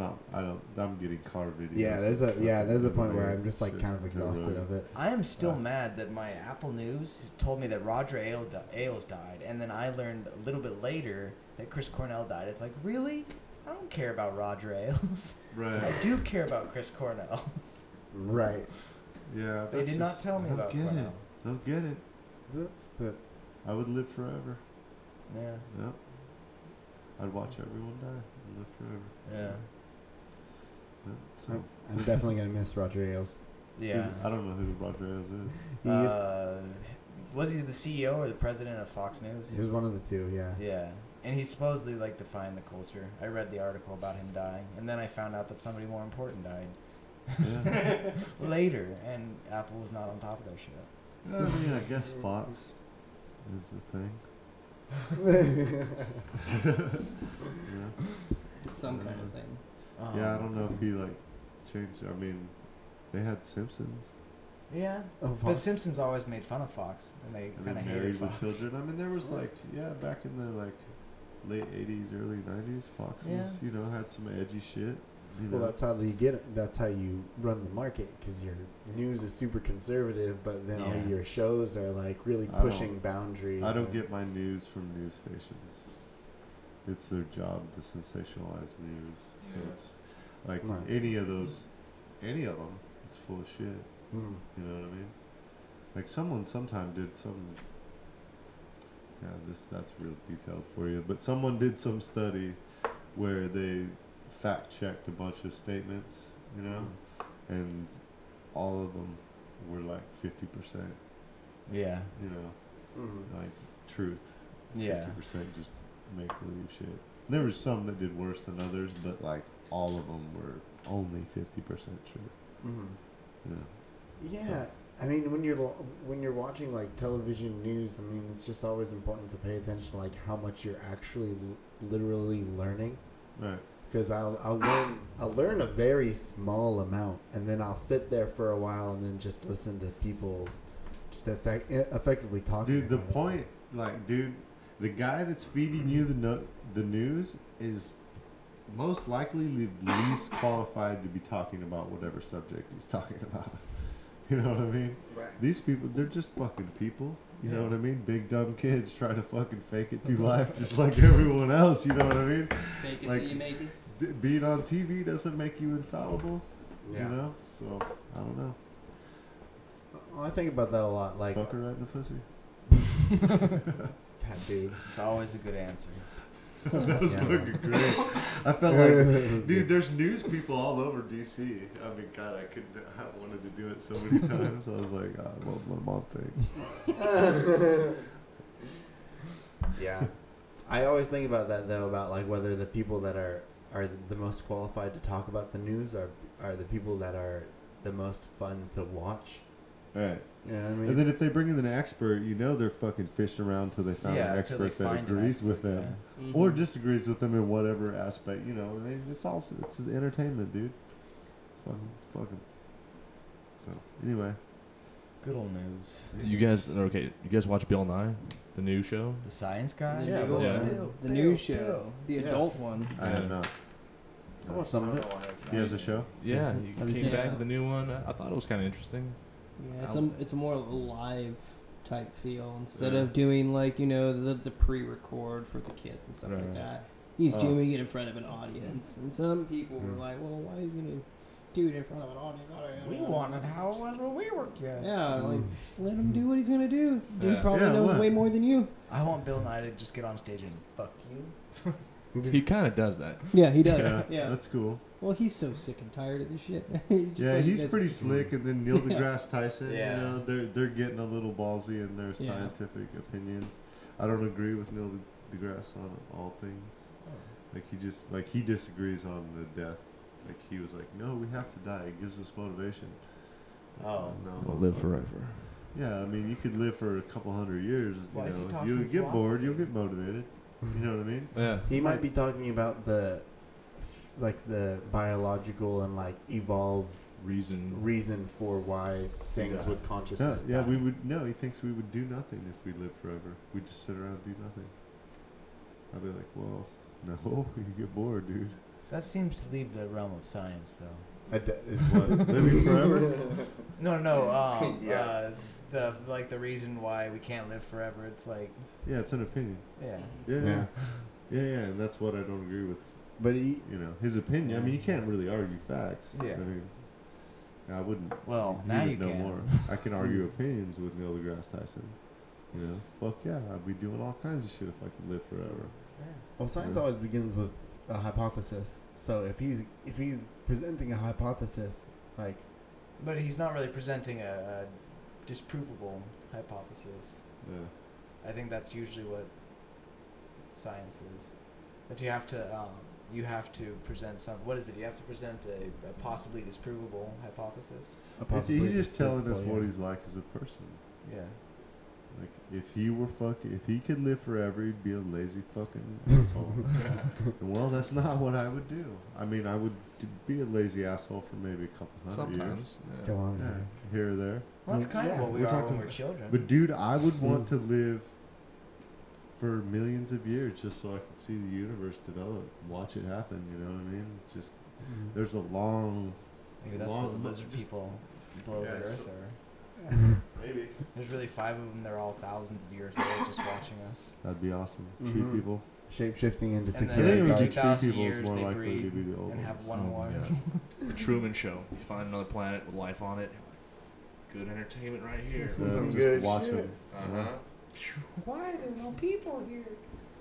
getting car videos. Yeah, there's a point where I'm just like Shit. kind of exhausted of it. I am still mad that my Apple News told me that Roger Ailes died, and then I learned a little bit later that Chris Cornell died. It's like, really? I don't care about Roger Ailes. I Right. do care about Chris Cornell. Right. Yeah. They that's did not just- tell me I don't about get Cornell. it. Don't get it. The- I would live forever. Yeah. Yep. I'd watch everyone die and live forever. Yeah. Yeah, so I'm definitely gonna miss Roger Ailes. Yeah. I don't know who Roger Ailes is. He Was he the CEO or the president of Fox News? he was one of the two. Yeah. Yeah. And he supposedly like defined the culture. I read the article about him dying, and then I found out that somebody more important died Yeah. later, and Apple was not on top of their shit. I mean, I guess Fox is the thing. Yeah. Some kind of thing. Yeah, I don't know if he like changed. I mean, they had Simpsons. Yeah, Oh, but Fox. Simpsons always made fun of Fox, and they And kind of then hated Married Fox. with Children. I mean, there was like, back in the like late '80s, early '90s, Fox was, had some edgy shit. Well, that's how you get it. That's how you run the market, because your news is super conservative, but then all your shows are like really pushing boundaries. I don't get my news from news stations. It's their job to sensationalize news. So it's like any of them, it's full of shit. Mm. You know what I mean? Like someone sometime did some. Yeah, that's real detailed for you. But someone did some study where they fact checked a bunch of statements, and all of them were like 50%. Yeah. Like truth. Yeah. 50% just make believe shit. There was some that did worse than others, but like all of them were only 50% truth. Mm. Yeah. Yeah. I mean, when you're watching like television news, I mean, it's just always important to pay attention to like how much you're actually literally learning. Right. Because I'll learn a very small amount, and then I'll sit there for a while and then just listen to people just effectively talking. Dude, the about point, like, the guy that's feeding you the news is most likely the least qualified to be talking about whatever subject he's talking about. You know what I mean? Right. These people, they're just fucking people. You know what I mean? Big dumb kids trying to fucking fake it through life just like everyone else. You know what I mean? Fake it Like, till you make it. Being on TV doesn't make you infallible. Yeah. You know? So, I don't know. Well, I think about that a lot. Like, Fuck her right in the pussy. that dude. It's always a good answer. That was fucking great. I felt like, dude, there's news people all over DC. I mean, God, I wanted to do it so many times. I was like, I love my mom thing. Yeah. I always think about that, though, about like whether the people that are the most qualified to talk about the news are the people that are the most fun to watch. Right. You know what I mean? And then if they bring in an expert, they're fucking fishing around until they find an until they expert that find an agrees with expert, them. yeah. Mm-hmm. Or disagrees with them in whatever aspect. It's entertainment, dude. Fuck 'em. So, anyway. Good old news. You guys watch Bill Nye, the new show? The science guy? The Bill, news show, the adult one. I have not. I watched some of it. He has a show? Yeah, Have he you came seen back it? with the new one. I thought it was kind of interesting. Yeah, it's a more live type feel instead Yeah. of doing like the pre-record for the kids and stuff like Right. that. He's doing it in front of an audience, and some people were like, "Well, why is he gonna do it in front of an audience?" We wanted how it was when we were kids. Yeah, like just let him do what he's gonna do. He Yeah. probably Yeah, knows what? way more than you. I want Bill Nye to just get on stage and fuck you. He kind of does that. Yeah, he does. Yeah, Yeah. that's cool. Well, he's so sick and tired of this shit. Yeah, he's pretty slick. And then Neil Yeah. deGrasse Tyson, Yeah. they're getting a little ballsy in their Yeah. scientific opinions. I don't agree with Neil deGrasse on all things. Like he disagrees on the death. Like he was like, no, we have to die. It gives us motivation. Oh. No. We'll live forever. Yeah, I mean, you could live for a couple hundred years. Why is he talking You'll get bored. philosophy? You'll get motivated. You know what I mean? Yeah. He might be talking about the biological and like evolved reason for why things with consciousness. Yeah, die. we would. No, he thinks we would do nothing if we lived forever. We'd just sit around and do nothing. I'd be like, well, no, you get bored, dude. That seems to leave the realm of science, though. What? Living forever? No. The reason why we can't live forever. It's like, Yeah, it's an opinion. yeah. Yeah, and that's what I don't agree with. But he, His opinion. I mean, you can't really argue facts. Yeah. I mean, I wouldn't. Well, you now would you know can. more. I can argue opinions with Neil deGrasse Tyson. Fuck yeah, I'd be doing all kinds of shit if I could live forever. Well, science always begins with a hypothesis. So if he's presenting a hypothesis, like, But he's not really presenting a disprovable hypothesis. Yeah. I think that's usually what science is. That you have to present some. What is it? You have to present a possibly disprovable hypothesis. He's just telling us what he's like as a person. Yeah. Like if he could live forever, he'd be a lazy fucking asshole. Well, that's not what I would do. I mean, I would be a lazy asshole for maybe a couple hundred years. Sometimes. Yeah. Go on. Yeah, here or there. Well, that's kind of what we we're are talking- when we're children. But dude, I would want to live for millions of years just so I could see the universe develop, watch it happen. You know what I mean? Just there's a long. Maybe that's what the lizard people below the earth are. Maybe. There's really 5 of them. They're all thousands of years old, just watching us. That'd be awesome. Tree people. Shape shifting into And I then think it would be 2,000 tree people is years more they likely to breed be the old and ones. have one Oh more. my God. The Truman Show. You find another planet with life on it. Good entertainment right here. Some just good watch shit. them. Why are there no people here?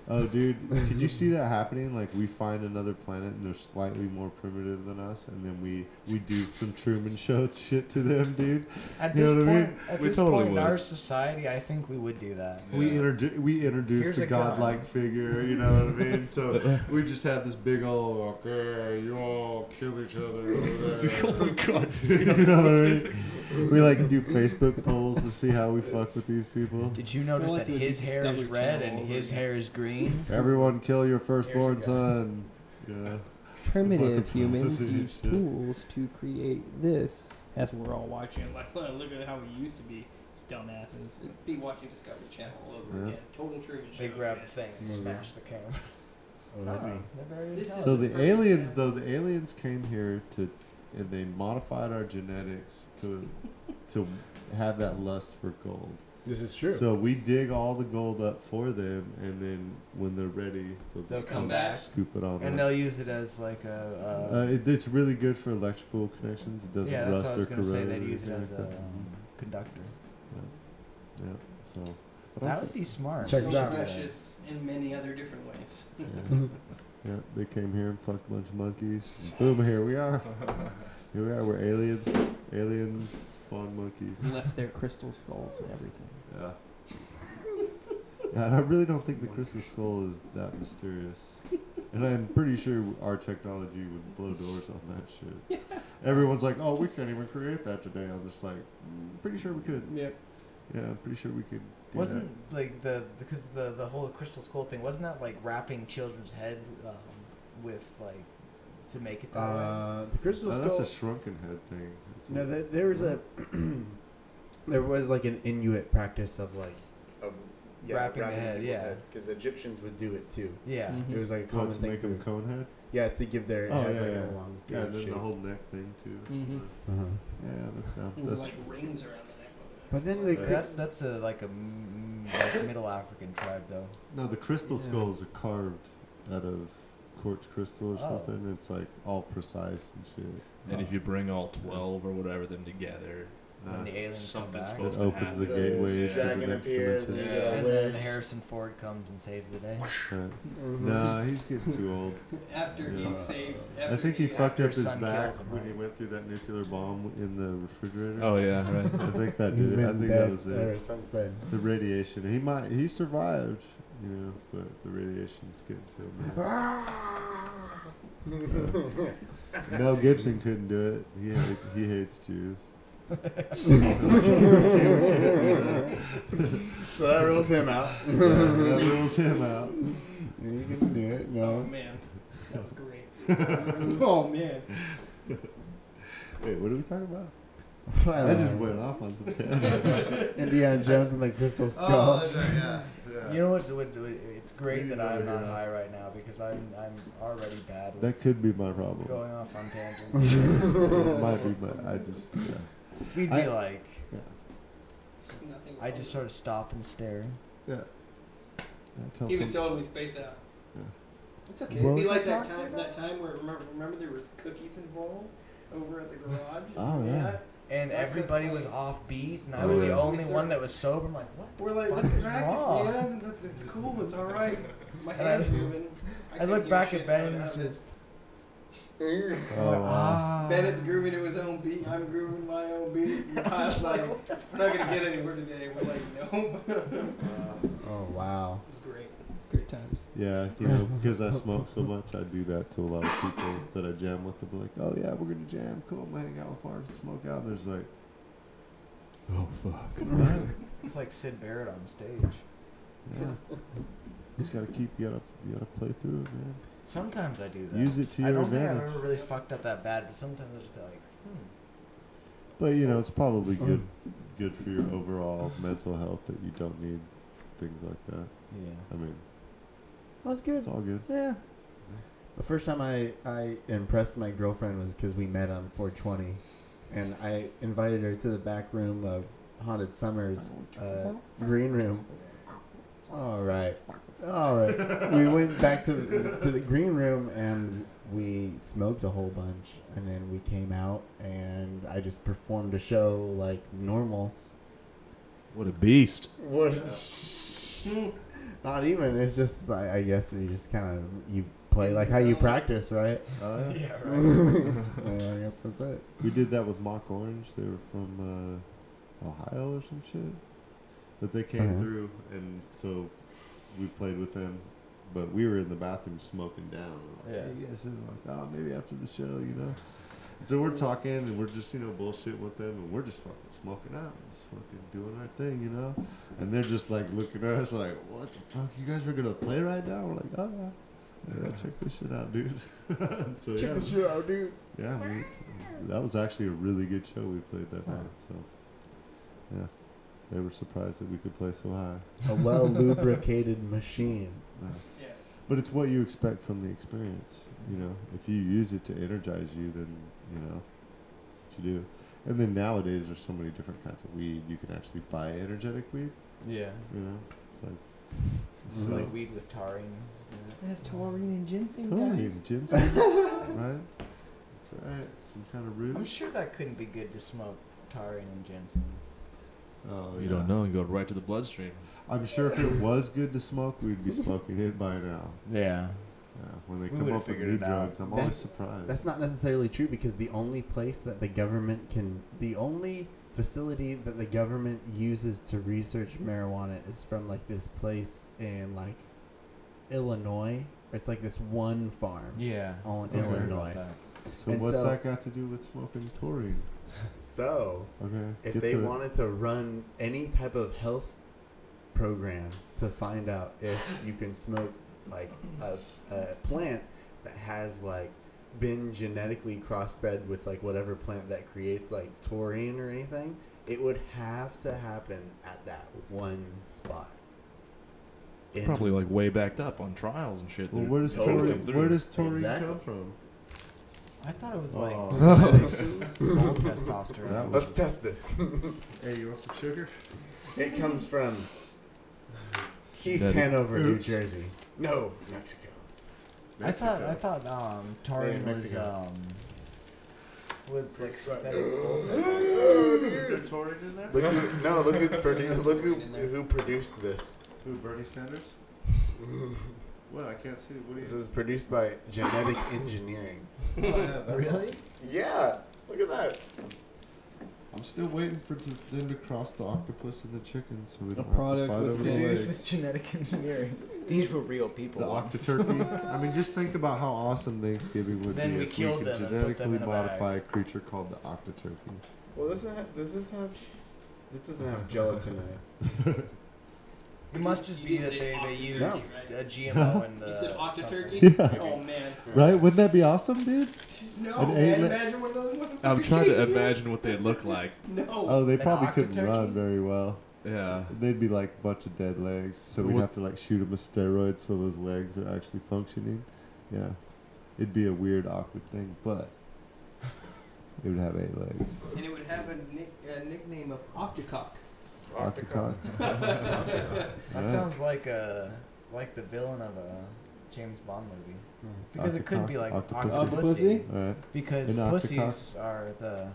Oh, dude, could you see that happening? Like, we find another planet and they're slightly more primitive than us, and then we do some Truman Show shit to them, dude. At You this know what I point, mean? at We this totally point in would. our society, I think we would do that. We introduce Here's the a gun. godlike figure, you know what I mean? So we just have this big old, okay, you all kill each other over there. Oh my God. You know what I mean? We like do Facebook polls to see how we fuck with these people. Did you notice like that it would be his hair is Discovery red Channel and over his again. hair is green? Everyone kill your firstborn Here's a son. Yeah. Primitive Fucking humans prophecy use shit. tools to create this. That's what we're all watching. Like, look at how we used to be. Dumbasses. It'd be watching Discovery Channel all over Yeah. again. Total Truman Show. They grab the again. thing and smash the camera. Oh, that'd be. They're very This is So intelligent. the Perfect aliens, example. though, the aliens came here and they modified our genetics to have that lust for gold. This is true. So we dig all the gold up for them, and then when they're ready, they'll They'll just come come back. scoop it on. And up. they'll use it as like a. It's really good for electrical connections. It doesn't Yeah, that's rust what I or was gonna corrode. say. or They'd use it anything as like a that. conductor. Yeah. So. That would be smart. Check So it out. precious in many other different ways. Yeah. Yeah, they came here and fucked a bunch of monkeys. Boom, here we are. Here we are. We're aliens. Alien spawn monkeys. Left their crystal skulls and everything. Yeah. And I really don't think the crystal skull is that mysterious. And I'm pretty sure our technology would blow doors on that shit. Everyone's like, oh, we can't even create that today. I'm just like, pretty sure we could. Yep. Yeah, I'm pretty sure we could do Wasn't like because the whole crystal skull thing wasn't that like wrapping children's head with like to make it that way? The crystal that. skull. That's a shrunken head thing. That's No, what- there was a there was like an Inuit practice of Wrapping the head, people's yeah. heads, because Egyptians would do it too. Yeah. Mhm. It was like a What, common to thing make them cone head? yeah, to give their Oh, head yeah, like yeah. a long Yeah, and then shape. the whole neck thing too. Mhm. Uh-huh. Yeah, that sounds. There's That's, like rings around the neck of it. But then Right. That's like like Middle African tribe though. no, the crystal Yeah. skulls are carved out of quartz crystal or Oh. something. It's like all precise and shit. And if you bring all 12 or whatever them together, When the aliens come something's back. supposed It to opens a happen. gateway Yeah. to the Dragon next appears and dimension. you get a And then wish. Harrison Ford comes and saves the day. Right. Mhm. Nah, he's getting too old. After Yeah. he saved. I After think he fucked after up his son back kills him, when right? he went through that nuclear bomb in the refrigerator. Oh, yeah, right. I think that He's did it. I been think dead that was ever it. since then. The radiation. He survived, you know, but the radiation's getting to him. Mel Gibson couldn't do it. He hates Jews. So that rules him out. That rules him out. You can do it. Oh No. man, that was great. Oh man. Wait, what are we talking about? I I just don't know. went off on some tangent. Indiana Jones and the Crystal Skull. Oh, that's right, yeah. You know what's it's great We that need I'm to not hear that. high right now because I'm already bad with That could be my problem. going off on tangents. It might be, but I just, yeah. We'd be like, Nothing. I just sort of stop and stare. Yeah. Tell He would some, totally space out. Yeah. It's okay. What It'd be was like I that talking time. about? That time where remember there was cookies involved over at the garage. Oh, yeah. and everybody was offbeat, and I was the only one that was sober. I'm like, what? We're like, let's practice, man. It's cool. It's all right. My hands moving. I look back at Bennett and he's just. Bennett's grooving to his own beat. I'm grooving my own beat. Kyle's like, we're not gonna get anywhere today. We're like, no. Oh wow. It was great. Great times. Yeah, you know, because I smoke so much, I do that to a lot of people that I jam with. They'll be like, "Oh yeah, we're gonna jam. Cool, I'm gonna hang out with Mars and smoke out." And there's like, "Oh fuck." It's like Sid Barrett on stage. Yeah. Just gotta keep. You gotta play through it, man. Sometimes I do that. Use it to your I don't advantage. think I've ever really fucked up that bad, but sometimes I just be like, But you know, it's probably good for your overall mental health that you don't need things like that. Yeah. I mean, That's good. it's all good. Yeah. The first time I impressed my girlfriend was because we met on 420, and I invited her to the back room of Haunted Summers green room. All right. We went back to the green room and we smoked a whole bunch, and then we came out and I just performed a show like normal. What a beast. Not even. It's just I guess you just kind of you play like how you practice, right? Yeah, right. I guess that's it. We did that with Mock Orange. They were from Ohio or some shit. But they came through, and so we played with them. But we were in the bathroom smoking down. Like, Yeah. you guys are like, oh, maybe after the show, you know. And so we're talking, and we're just, bullshit with them, and we're just fucking smoking out, just fucking doing our thing, you know. And they're just like looking at us like, what the fuck? You guys were gonna play right now? We're like, oh yeah. Yeah, check this shit out, dude. So, Check this shit out, dude. Yeah, that was actually a really good show we played that night. So, yeah, they were surprised that we could play so high. A well lubricated machine. Yes. But it's what you expect from the experience. You know, if you use it to energize you, then you know what you do. And then nowadays, there's so many different kinds of weed. You can actually buy energetic weed. Yeah. You know, it's like It's like weed with taurine. It has taurine and ginseng, totally guys. ginseng, right? That's right. Some kind of root. I'm sure that couldn't be good to smoke taurine and ginseng. Oh, You don't know. You go right to the bloodstream. I'm sure if it was good to smoke, we'd be smoking it by now. Yeah. Yeah, when they We come would've up with figured new it out. drugs, I'm always surprised. That's not necessarily true because the only place that the government the only facility that the government uses to research marijuana is from like this place in like Illinois. It's like this one farm. Yeah. On Okay. Illinois. So And what's so- that got to do with smoking taurine? So, Okay. if get they to it. wanted to run any type of health program to find out if you can smoke like a plant that has like been genetically crossbred with like whatever plant that creates like taurine or anything, it would have to happen at that one spot. Probably like way backed up on trials and shit. Well, They're where does trying to taurine? come through. Where does taurine Exactly. come from? I thought it was like Oh. full testosterone. That Let's test this. Hey, you want some sugar? It comes from East That- Hanover, New Oops. Jersey. No, Mexico. I thought taurine was Mexico. was like synthetic full testosterone. Is there taurine in there? Look who produced this. Who? Bernie Sanders? What? I can't see. What This is? is produced by genetic engineering. Oh, yeah, that's Really? awesome. Yeah, look at that. I'm still waiting for them to cross the octopus and the chicken, so we A don't have to product fight with over the Produced legs. with genetic engineering. These were real people. The octoturkey. I mean, just think about how awesome Thanksgiving would Then be we if killed we could them and put genetically them in a bag. modify a creature called the octoturkey. Well, this doesn't have gelatin in it. It must just You be didn't that say they use No. a GMO in the. You said octoturkey? Yeah. Oh man. Right? Wouldn't that be awesome, dude? No, An man. eight-le- Imagine one of those motherfuckers. I'm trying to chasing you. imagine what they look like. No. Oh, they An probably couldn't octoturkey? run very well. Yeah. They'd be like a bunch of dead legs, so we'd What- have to like shoot them with steroids so those legs are actually functioning. Yeah, it'd be a weird, awkward thing, but it would have 8 legs. And it would have a nickname of Octocock. Octocock. That sounds like the villain of a James Bond movie. Because it could be like Octopussy. Octopussy. All right. Because An pussies octocock. are the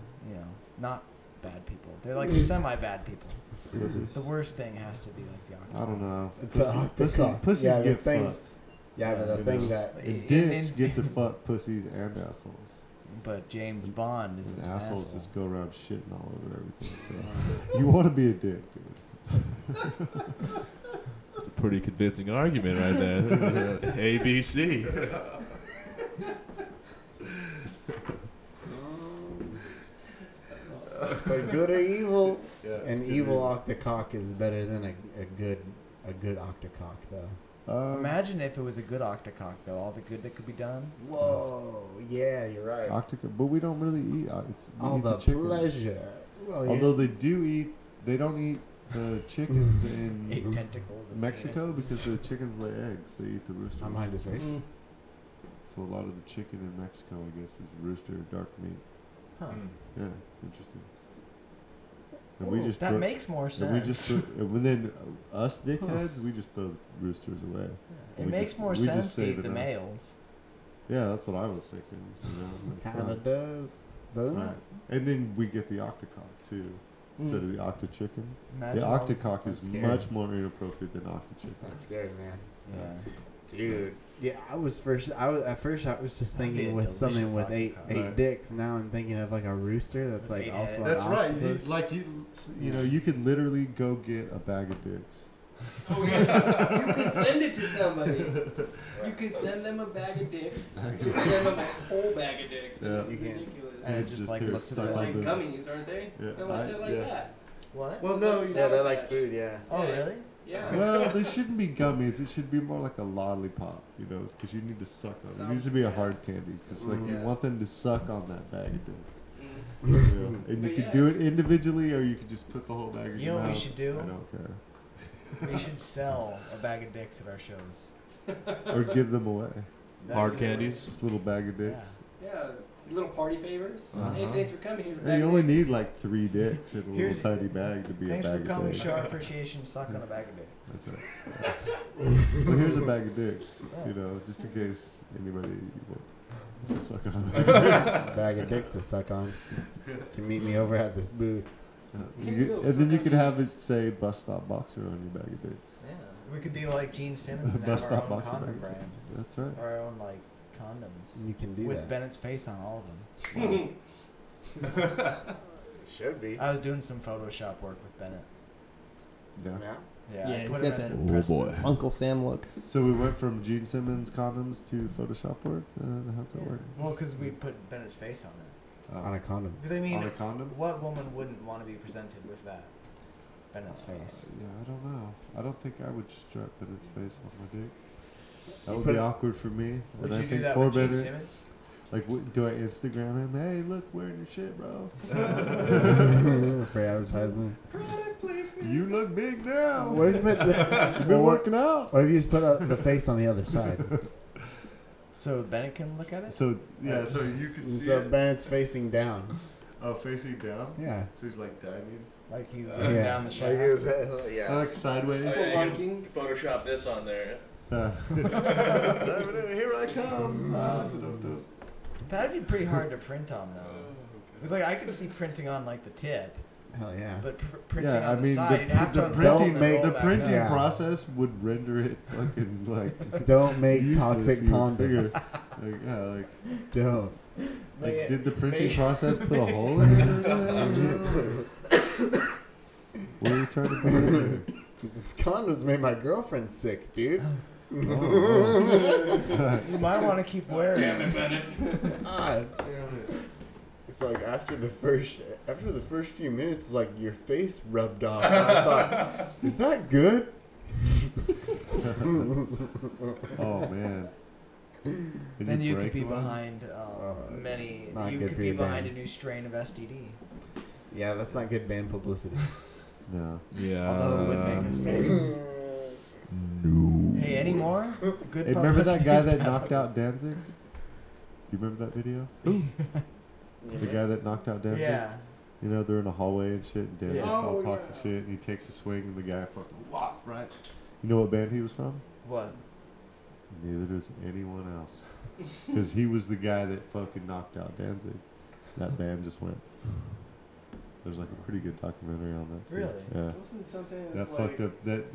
not bad people. They're like semi-bad people. Pussies. The worst thing has to be like the octopus. I don't know. The Pussies Yeah, the get thing- fucked. Yeah, but the You thing know. that And dicks get to fuck pussies and assholes. But James Bond is And an assholes asshole. just go around shitting all over everything. So you want to be a dick, dude. It's a pretty convincing argument right there. A, B, C. but good or evil, Yeah, an evil octocock is better than a good octocock though. Imagine if it was a good octocock, though. All the good that could be done. Whoa, yeah, you're right. But we don't really eat. All eat the chicken. pleasure. Well, yeah. Although they don't eat the chickens in 8 tentacles. and Mexico penises. because the chickens lay eggs. They eat the rooster. I'm behind his face. So a lot of the chicken in Mexico, I guess, is rooster dark meat. Huh. Yeah, interesting. And we Ooh, just that throw, makes more sense. and we just throw, and then us dickheads, we just throw roosters away. It we makes just- more we just sense to save eat it the up. males. Yeah, that's what I was thinking. You know, like, Kind of does, doesn't right. And then we get the octocock too, instead of the octo chicken. Imagine The all- octocock is that's scary. much more inappropriate than octo chicken. That's scary, man. Yeah. Dude. Yeah, at first I was just That'd be thinking a with something delicious with eight octocock. dicks. Now I'm thinking of like a rooster that's With like 8 also heads. an That's right. octopus. You know, you could literally go get a bag of dicks. Oh yeah, you can send it to somebody. You can send them a bag of dicks. You can send them a whole bag of dicks. Yeah. That's You can. ridiculous. And it Just just like here, looks at suck it They're on like, like the- gummies, aren't they? Yeah, They're like yeah. that. what? Well, no, Like yeah, Sour they're like Patch. food, yeah. Oh, Yeah. really? Yeah. Well, they shouldn't be gummies. It should be more like a lollipop, you know, because you need to suck on it. It needs to be a hard candy, because like you Yeah. want them to suck on that bag of dicks. Mm. You know? And you But could yeah. do it individually, or you could just put the whole bag in You your know what we mouth. should do? I don't care. We should sell a bag of dicks at our shows. Or give them away. Hard That's- candies. Just a little bag of dicks. Yeah, little party favors. Uh-huh. Hey, thanks for coming. Here's a Hey, bag you of only dicks. need like 3 dicks in a little Here's- tiny bag to be Thanks a for bag coming. of dicks. Show our appreciation. Suck on a bag of dicks. That's right. Well, here's a bag of dicks, you know, just in case anybody wants to suck on a bag of dicks. Bag of dicks to suck on. Can meet me over at this booth. Here you go, And then suck you on could have it these. say bus stop boxer on your bag of dicks. Yeah. We could be like Gene Simmons and Bus have our stop own boxer condom bag. brand. That's right. Our own like condoms. You can do With that. Bennett's face on all of them. Should be. I was doing some Photoshop work with Bennett. Yeah. Yeah, Yeah, I he's put got him at that- the Oh press boy. booth. Uncle Sam look. So we went from Gene Simmons condoms to Photoshop work. How's that Yeah. work? Well, because we put Bennett's face on it. On a condom. Because I mean, on a condom? what woman wouldn't want to be presented with that? Bennett's face. Yeah, I don't know. I don't think I would strap Bennett's face on my dick. That You would put be it- awkward for me. Would and I you do think that for with Gene Bennett, Simmons? like, do I Instagram him? Hey, look, wearing your shit, bro. For advertisement. Product placement. You look big now. What if you put the, You've been working out. what if you just put the face on the other side? So Bennett can look at it? So yeah, so you can see So it. Bennett's facing down. Oh, facing down. Yeah. So he's like diving. Like he's looking Yeah. down the shaft. Like sideways. Spelunking. Photoshop this on there. Here I come. That'd be pretty hard to print on though. Because like I could see printing on like the tip, Hell yeah. but printing Yeah, I on the mean side, you'd have to the unfold printing and roll the back printing up. Yeah. process would render it fucking like Don't make useless, toxic you would figure. condoms. Like yeah, like Don't. Make did the printing make- process put a hole in it? What are you trying to put in there? This condoms made my girlfriend sick, dude. You might want to keep wearing Damn it. it, Bennett. Ah, damn it. It's like after the first few minutes, it's like your face rubbed off. And I thought, is that good? Oh man. Did Then you could break be one? behind many. not You good could for be your behind band. a new strain of STD. Yeah, that's not good band publicity. No. Yeah. Although it would make us famous. No. Hey, any more? Good. Hey, remember that guy publicity is that bad knocked out publicity. Danzig? Do you remember that video? The guy that knocked out Danzig? Yeah. You know, they're in a hallway and shit, and Danzig's Yeah. all Oh, talking yeah. shit, and he takes a swing, and the guy fucking whop, right? You know what band he was from? What? Neither does anyone else. Because he was the guy that fucking knocked out Danzig. That band just went. There's like a pretty good documentary on that too. Really? Yeah. Wasn't something That that's fucked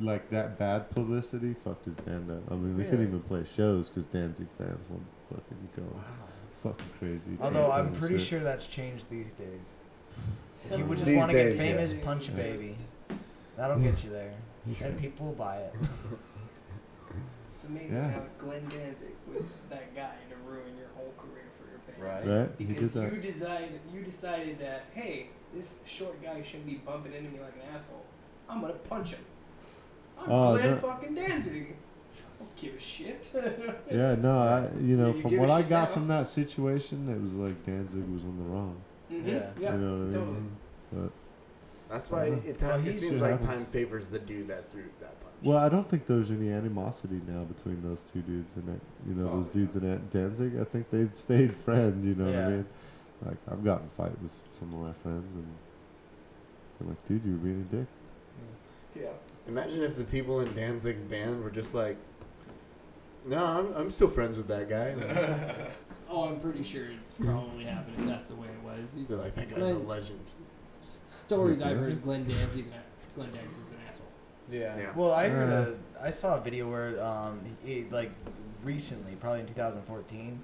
like up that bad publicity fucked his band up. I mean, we Really? couldn't even play shows because Danzig fans would fucking go fucking crazy. Although I'm Crazy pretty shit. sure that's changed these days. some You would just These want to get days, famous, yeah. punch a Just- baby. That'll get you there, and people will buy it. It's amazing Yeah. how Glenn Danzig was that guy to ruin your whole career for your band. Right. Right? He did Because that. you decided that, hey, this short guy shouldn't be bumping into me like an asshole. I'm gonna punch him. I'm Oh, Glenn no. fucking Danzig. I don't give a shit. Yeah, no, Yeah, you from give what a I shit got now. from that situation, it was like Danzig was in the wrong. Mhm. Yeah. Yeah. You know what I totally. mean? But That's why it Well, it he's- seems it like happens. time favors the dude that threw that punch. well, I don't think there's any animosity now between those two dudes and that. You know, Oh, those dudes in Danzig. I think they stayed friends. You know what I Yeah. mean? Like I've gotten in fight with some of my friends, and they're like, "Dude, you were being a dick." Yeah. Imagine if the people in Danzig's band were just like, "No, I'm still friends with that guy." Oh, I'm pretty sure it's probably happened if that's the way it was. He's, They're like, "That guy's a Glenn, legend." stories I've heard is Glenn Danzig's an asshole. Yeah. Yeah. Well, I saw a video where he, like recently, probably in 2014,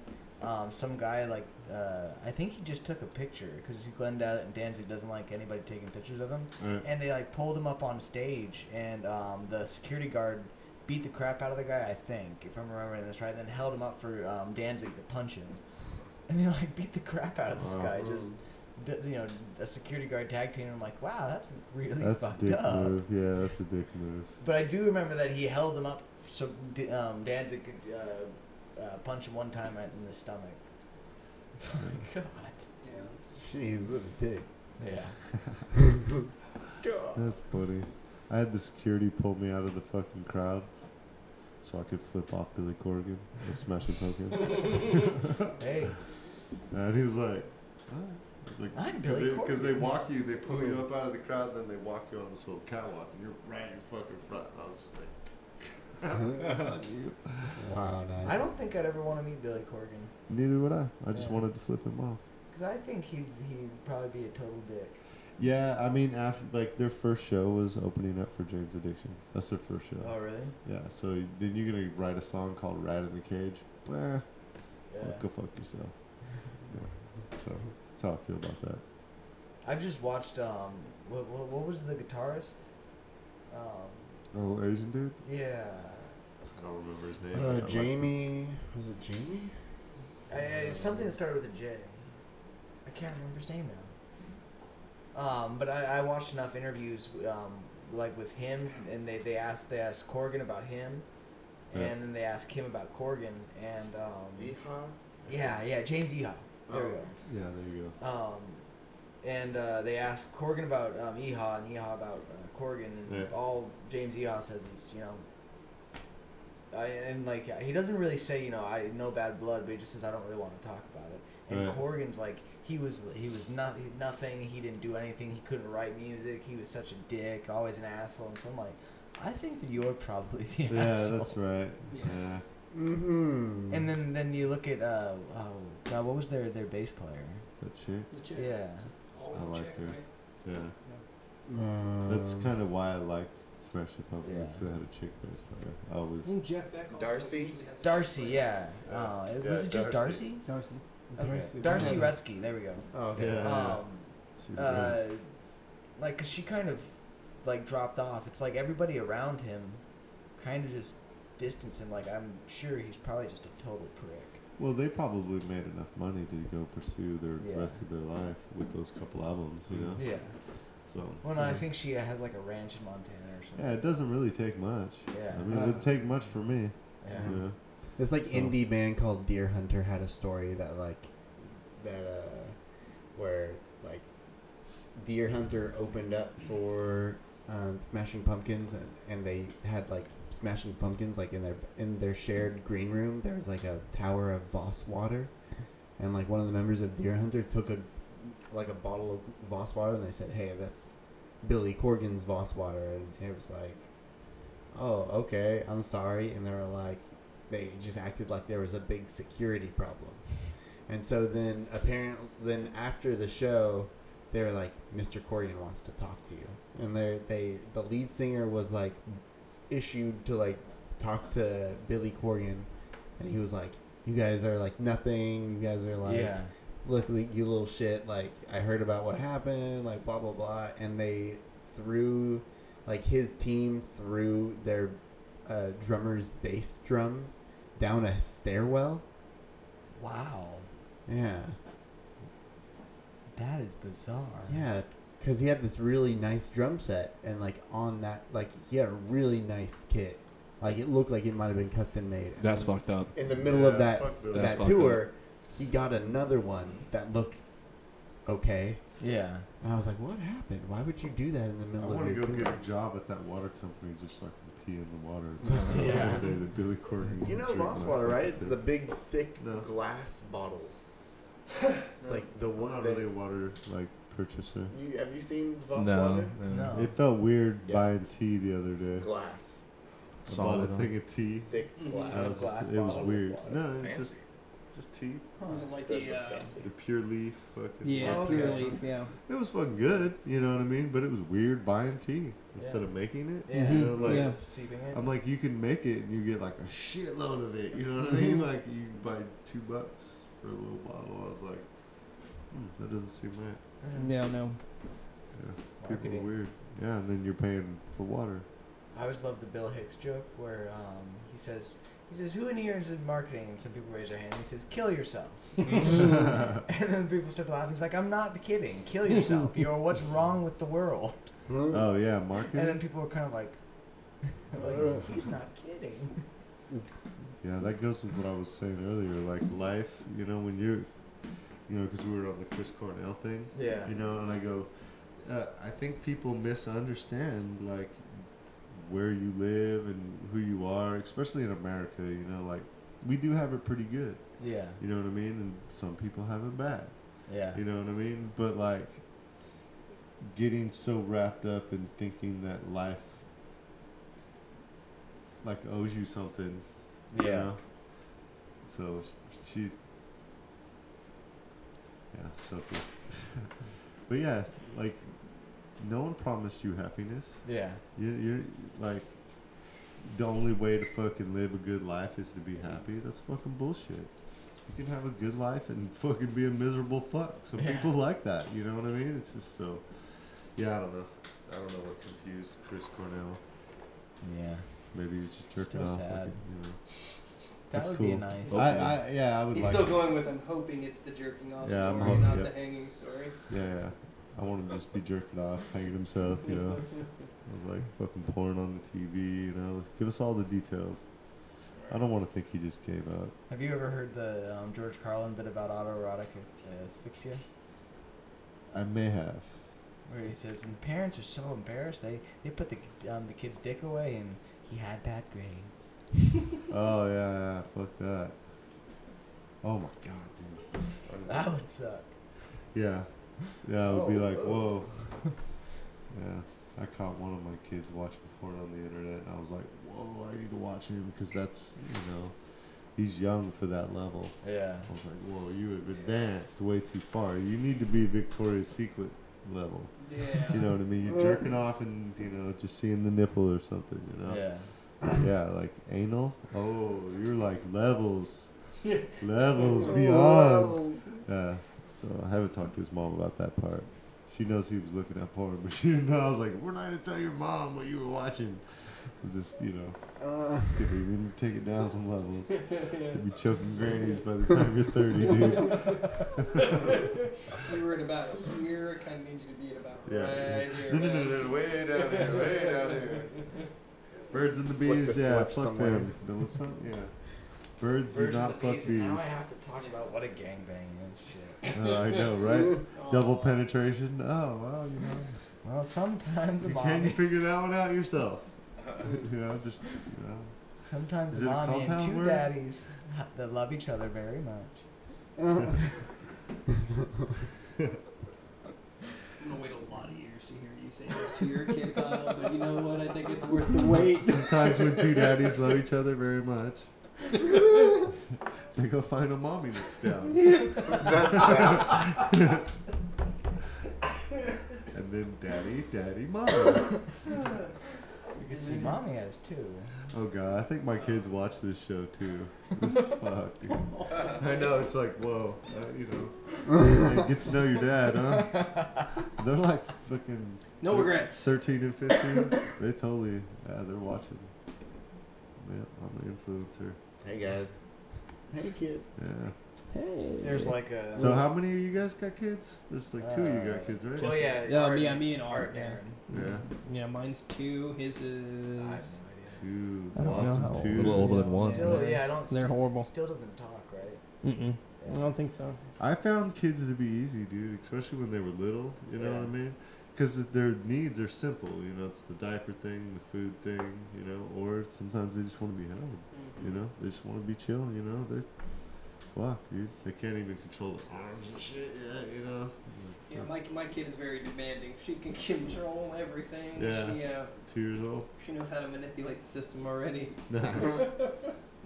some guy like I think he just took a picture because Glenn Danzig doesn't like anybody taking pictures of him, Right. and they like pulled him up on stage, and the security guard beat the crap out of the guy, I think, if I'm remembering this right, then held him up for Danzig to punch him, and they like beat the crap out of this guy, just a security guard tag team. I'm like, wow, that's really That's a fucked dick up. move. Yeah, that's a dick move. But I do remember that he held him up so Danzig could punch him one time right in the stomach. Oh my god. Yeah. Jeez, what a dick. Yeah. God. That's funny. I had the security pull me out of the fucking crowd so I could flip off Billy Corgan and Smashing Pumpkins. Hey. And he was like, like I'm Billy because Corgan. they walk you, they pull you up out of the crowd, then they walk you on this little catwalk, and you're right in fucking front. And I was just like, Wow, nice. I don't think I'd ever want to meet Billy Corgan. neither would I. I just Yeah. wanted to flip him off. Because I think he'd probably be a total dick. Yeah, I mean, after like their first show was opening up for Jane's Addiction. That's their first show. Oh, really? Yeah, so then you're gonna write a song called "Rat in the Cage." Yeah. Go fuck yourself. Yeah. So that's how I feel about that. I've just watched, what was the guitarist? Oh, Asian dude. Yeah. I don't remember his name. I like Jamie. Was it Jamie? Something that started with a J. I can't remember his name now. But I watched enough interviews, like with him, and they asked Corgan about him, Yeah. and then they asked him about Corgan, and Yeehaw? yeah, James Eha. There we go. Yeah, there you go. And they asked Corgan about Eha and Eha about Corgan, and Yeah. all James Eha says is, and like he doesn't really say, I no bad blood, but he just says I don't really want to talk about it. And Right. Corgan's like he was nothing. He didn't do anything. He couldn't write music. He was such a dick, always an asshole. And so I'm like, I think that you're probably the Yeah, asshole. that's right. Yeah. Yeah. Mm-hmm. And then you look at God, what was their bass player? That chick. The chick. Yeah. Always I a liked chick, her. right? Yeah. That's kind of why I liked Smashing Pumpkins. Yeah. They had a chick bass player. I always. Isn't Jeff Beck also Darcy? usually has a Darcy, chick, yeah. Yeah. Was it just Darcy. Darcy? Darcy. Darcy Retzky. There we go. Oh, okay. Yeah. She's great. Like, 'cause she kind of like dropped off. It's like everybody around him kind of just distanced him. Like, I'm sure he's probably just a total prick. Well, they probably made enough money to go pursue their Yeah. rest of their life with those couple albums, you know. Yeah. So. Well, no, I yeah. think she has like a ranch in Montana or something. Yeah, it doesn't really take much. Yeah. I mean, it'd take much for me. Yeah. You know? This like So- indie band called Deer Hunter had a story that where like Deer Hunter opened up for Smashing Pumpkins and they had like Smashing Pumpkins like in their shared green room. There was like a tower of Voss water, and like one of the members of Deer Hunter took a bottle of Voss water and they said, "Hey, that's Billy Corgan's Voss water," and it was like, "Oh, okay, I'm sorry," and they were like. They just acted like there was a big security problem. And so then apparently after the show, they were like, Mr. Corrigan wants to talk to you, and the lead singer was like issued to like talk to Billy Corgan, and he was like, you guys are like nothing, you guys are like, look, you little shit, like I heard about what happened, like blah blah blah, and they threw, like his team threw their drummer's bass drum down a stairwell. Wow. Yeah. That is bizarre. Yeah, because he had this really nice drum set, and like on that, like he had a really nice kit. Like it looked like it might have been custom made. And That's fucked up. In the middle of that That's tour, he got another one that looked okay. Yeah. And I was like, what happened? Why would you do that in the middle of your tour? I want to go get a job at that water company just so I can pee in the water. Someday that Billy Corgan. You know Voss water, right? It's the big, thick glass bottles. It's like the one. I'm not really a water like purchaser. Have you seen Voss No, water? No. It felt weird buying tea the other day. It's glass. I bought a thing of tea. Thick glass. It was weird. No, it's just tea. Was it like The pure leaf fucking. Yeah, pure leaf. Yeah. It was fucking good, you know what I mean? But it was weird buying tea instead of making it. Yeah. You know, like, Seeping it. I'm like, you can make it and you get like a shitload of it. You know what I mean? Like you buy $2 for a little bottle. I was like, that doesn't seem right. Yeah, no. Yeah, people are weird. Yeah, and then you're paying for water. I always love the Bill Hicks joke where he says, who in here is in marketing? And some people raise their hand. And he says, kill yourself. And then people start laughing. He's like, I'm not kidding. Kill yourself. What's wrong with the world? Oh, yeah, marketing? And then people are kind of like he's not kidding. Yeah, that goes with what I was saying earlier. Like life, you know, when you're, because we were on the Chris Cornell thing. Yeah. You know, and I go, I think people misunderstand, like, where you live and who you are, especially in America, you know, like, we do have it pretty good. Yeah. You know what I mean? And some people have it bad. Yeah. You know what I mean? But, like, getting so wrapped up in thinking that life, like, owes you something. Yeah. You know? So, she's... Yeah, Sophie. But, yeah, like... No one promised you happiness. Yeah. You're like, the only way to fucking live a good life is to be happy. That's fucking bullshit. You can have a good life and fucking be a miserable fuck. Some people like that. You know what I mean? It's just so. Yeah, I don't know. I don't know what confused Chris Cornell. Yeah. Maybe he was just jerking Still off. sad. Like, That that's would cool. be nice. I would. He's like still it. going with him, hoping it's the jerking off Yeah, I'm story, hoping, not yeah. the hanging story. Yeah. I want him to just be jerking off, hanging himself, you know. I was like fucking porn on the TV, you know. Give us all the details. I don't want to think he just gave up. Have you ever heard the George Carlin bit about autoerotic asphyxia? I may have. Where he says, and the parents are so embarrassed, they put the kid's dick away and he had bad grades. Oh, yeah, fuck that. Oh my god, dude. That would suck. Yeah. Yeah, I would be like, whoa. Yeah. I caught one of my kids watching porn on the internet, and I was like, whoa, I need to watch him, because that's, he's young for that level. Yeah. I was like, whoa, you have advanced way too far. You need to be Victoria's Secret level. Yeah. You know what I mean? You're jerking off and, just seeing the nipple or something, Yeah. Yeah, like anal. Oh, you're like levels. Levels beyond. Yeah. So I haven't talked to his mom about that part. She knows he was looking at porn, but she didn't know. I was like, we're not going to tell your mom what you were watching. It was just, it's good. We need to take it down some levels. To be choking grannies by the time you're 30, dude. You were at about here. It kind of needs you to be at about right here. No, way down here, way down here. Birds and the bees, yeah, fuck them. Yeah. Birds do not fuck bees. Now I have to talk about what a gangbang is. Shit. I know, right? Double penetration. Oh, well, Well, sometimes a Can you mommy. figure that one out yourself? Sometimes Is a it a mommy and compound two word? daddies that love each other very much. I'm gonna wait a lot of years to hear you say this to your kid, Kyle. But you know what? I think it's worth the wait. Sometimes when two daddies love each other very much, they go find a mommy that's down. That's bad. and then daddy, mama. You can see mommy has too. Oh god, I think my kids watch this show too. This is fucked, dude. I know, it's like, whoa, you get to know your dad, huh? They're like fucking No regrets. 13 and 15. They totally, they're watching. Man, I'm an influencer. Hey guys. Hey kid. Yeah. Hey. There's like a. So how many of you guys got kids? There's like 2 of you got kids, right? Well, yeah. Me and Art. and Yeah. Aaron. Yeah. Yeah, mine's 2. His I have no is. idea. 2. I don't know Lost how them old. 2. A little older than one. Still, yeah, I don't. They're horrible. Still doesn't talk, right? Mm-mm. I don't think so. I found kids to be easy, dude, especially when they were little. You know what I mean? Because their needs are simple. You know, it's the diaper thing, the food thing. You know, or sometimes they just want to be held. You know, they just want to be chill. You know, they're fuck, dude. They can't even control the arms and shit. Yeah, you know. Yeah, my kid is very demanding. She can control everything. Yeah. She 2 years old. she knows how to manipulate the system already. Nice.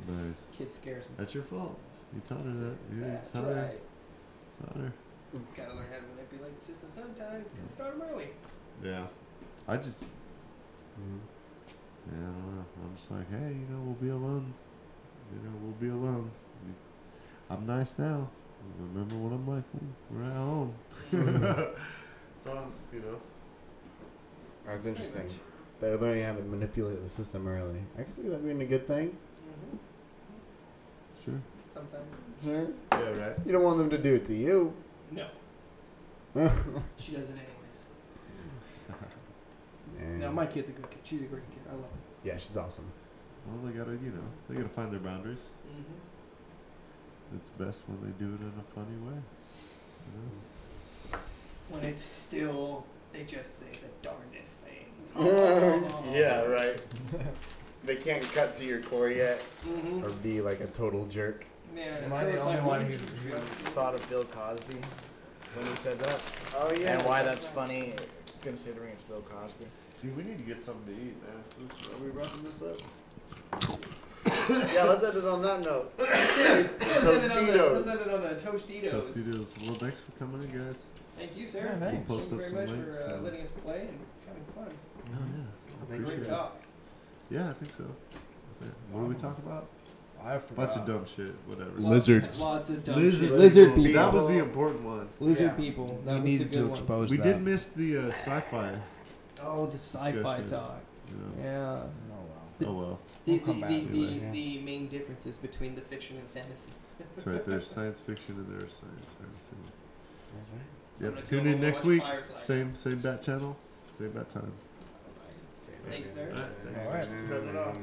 Nice. Kid scares me. That's your fault. You taught her that. You That's taught right. her. Taught her. Gotta learn how to manipulate the system sometime. Gotta start them early. Yeah. I just. Yeah, I don't know. I'm just like, hey, you know, we'll be alone. You know, we'll be alone. I'm nice now. Remember when I'm like, we're at home. It's on, you know. That's interesting. They're learning how to manipulate the system early. I can see that being a good thing. Sure. Sometimes. Sure. Yeah, right. You don't want them to do it to you. No. She does it anyways. No, my kid's a good kid. She's a great kid. I love her. Yeah, she's awesome. Well, they gotta, you know, they gotta find their boundaries. It's best when they do it in a funny way. You know? When it's still, they just say the darndest things. Yeah, right. They can't cut to your core yet, Mm-hmm. or be like a total jerk. Yeah, Am I the only one who thought of Bill Cosby when he said that? Oh yeah. And why that's funny, considering it's Bill Cosby. Dude, we need to get something to eat, man. Are we wrapping this up? Yeah, let's end it on that note. Let's end it on the Tostitos. Tostitos. Well, thanks for coming in, guys. Thank you, sir. Yeah, thanks. We'll post Thank you up very some much links, for letting us play and having fun. Oh, yeah. Great Appreciate it. talks. Yeah, I think so. Yeah. What do we talk about? I forgot. Bunch of dumb shit, whatever. Lizards. Lots of dumb Lizard shit. Lizard people. That was the important one. Lizard Yeah. people. We That was needed the good to one. expose We that. did miss the sci-fi. Oh, the sci-fi Discussion. talk. You know. Yeah. Oh well. The, We'll come back to it. the main differences between the fiction and fantasy. That's right. There's science fiction and there's science fantasy. I'm gonna Yep. go Tune home in and next watch week. Firefly. Same bat channel. Same bat time. Thanks, sir. All right. Thanks. All right. Cut it off.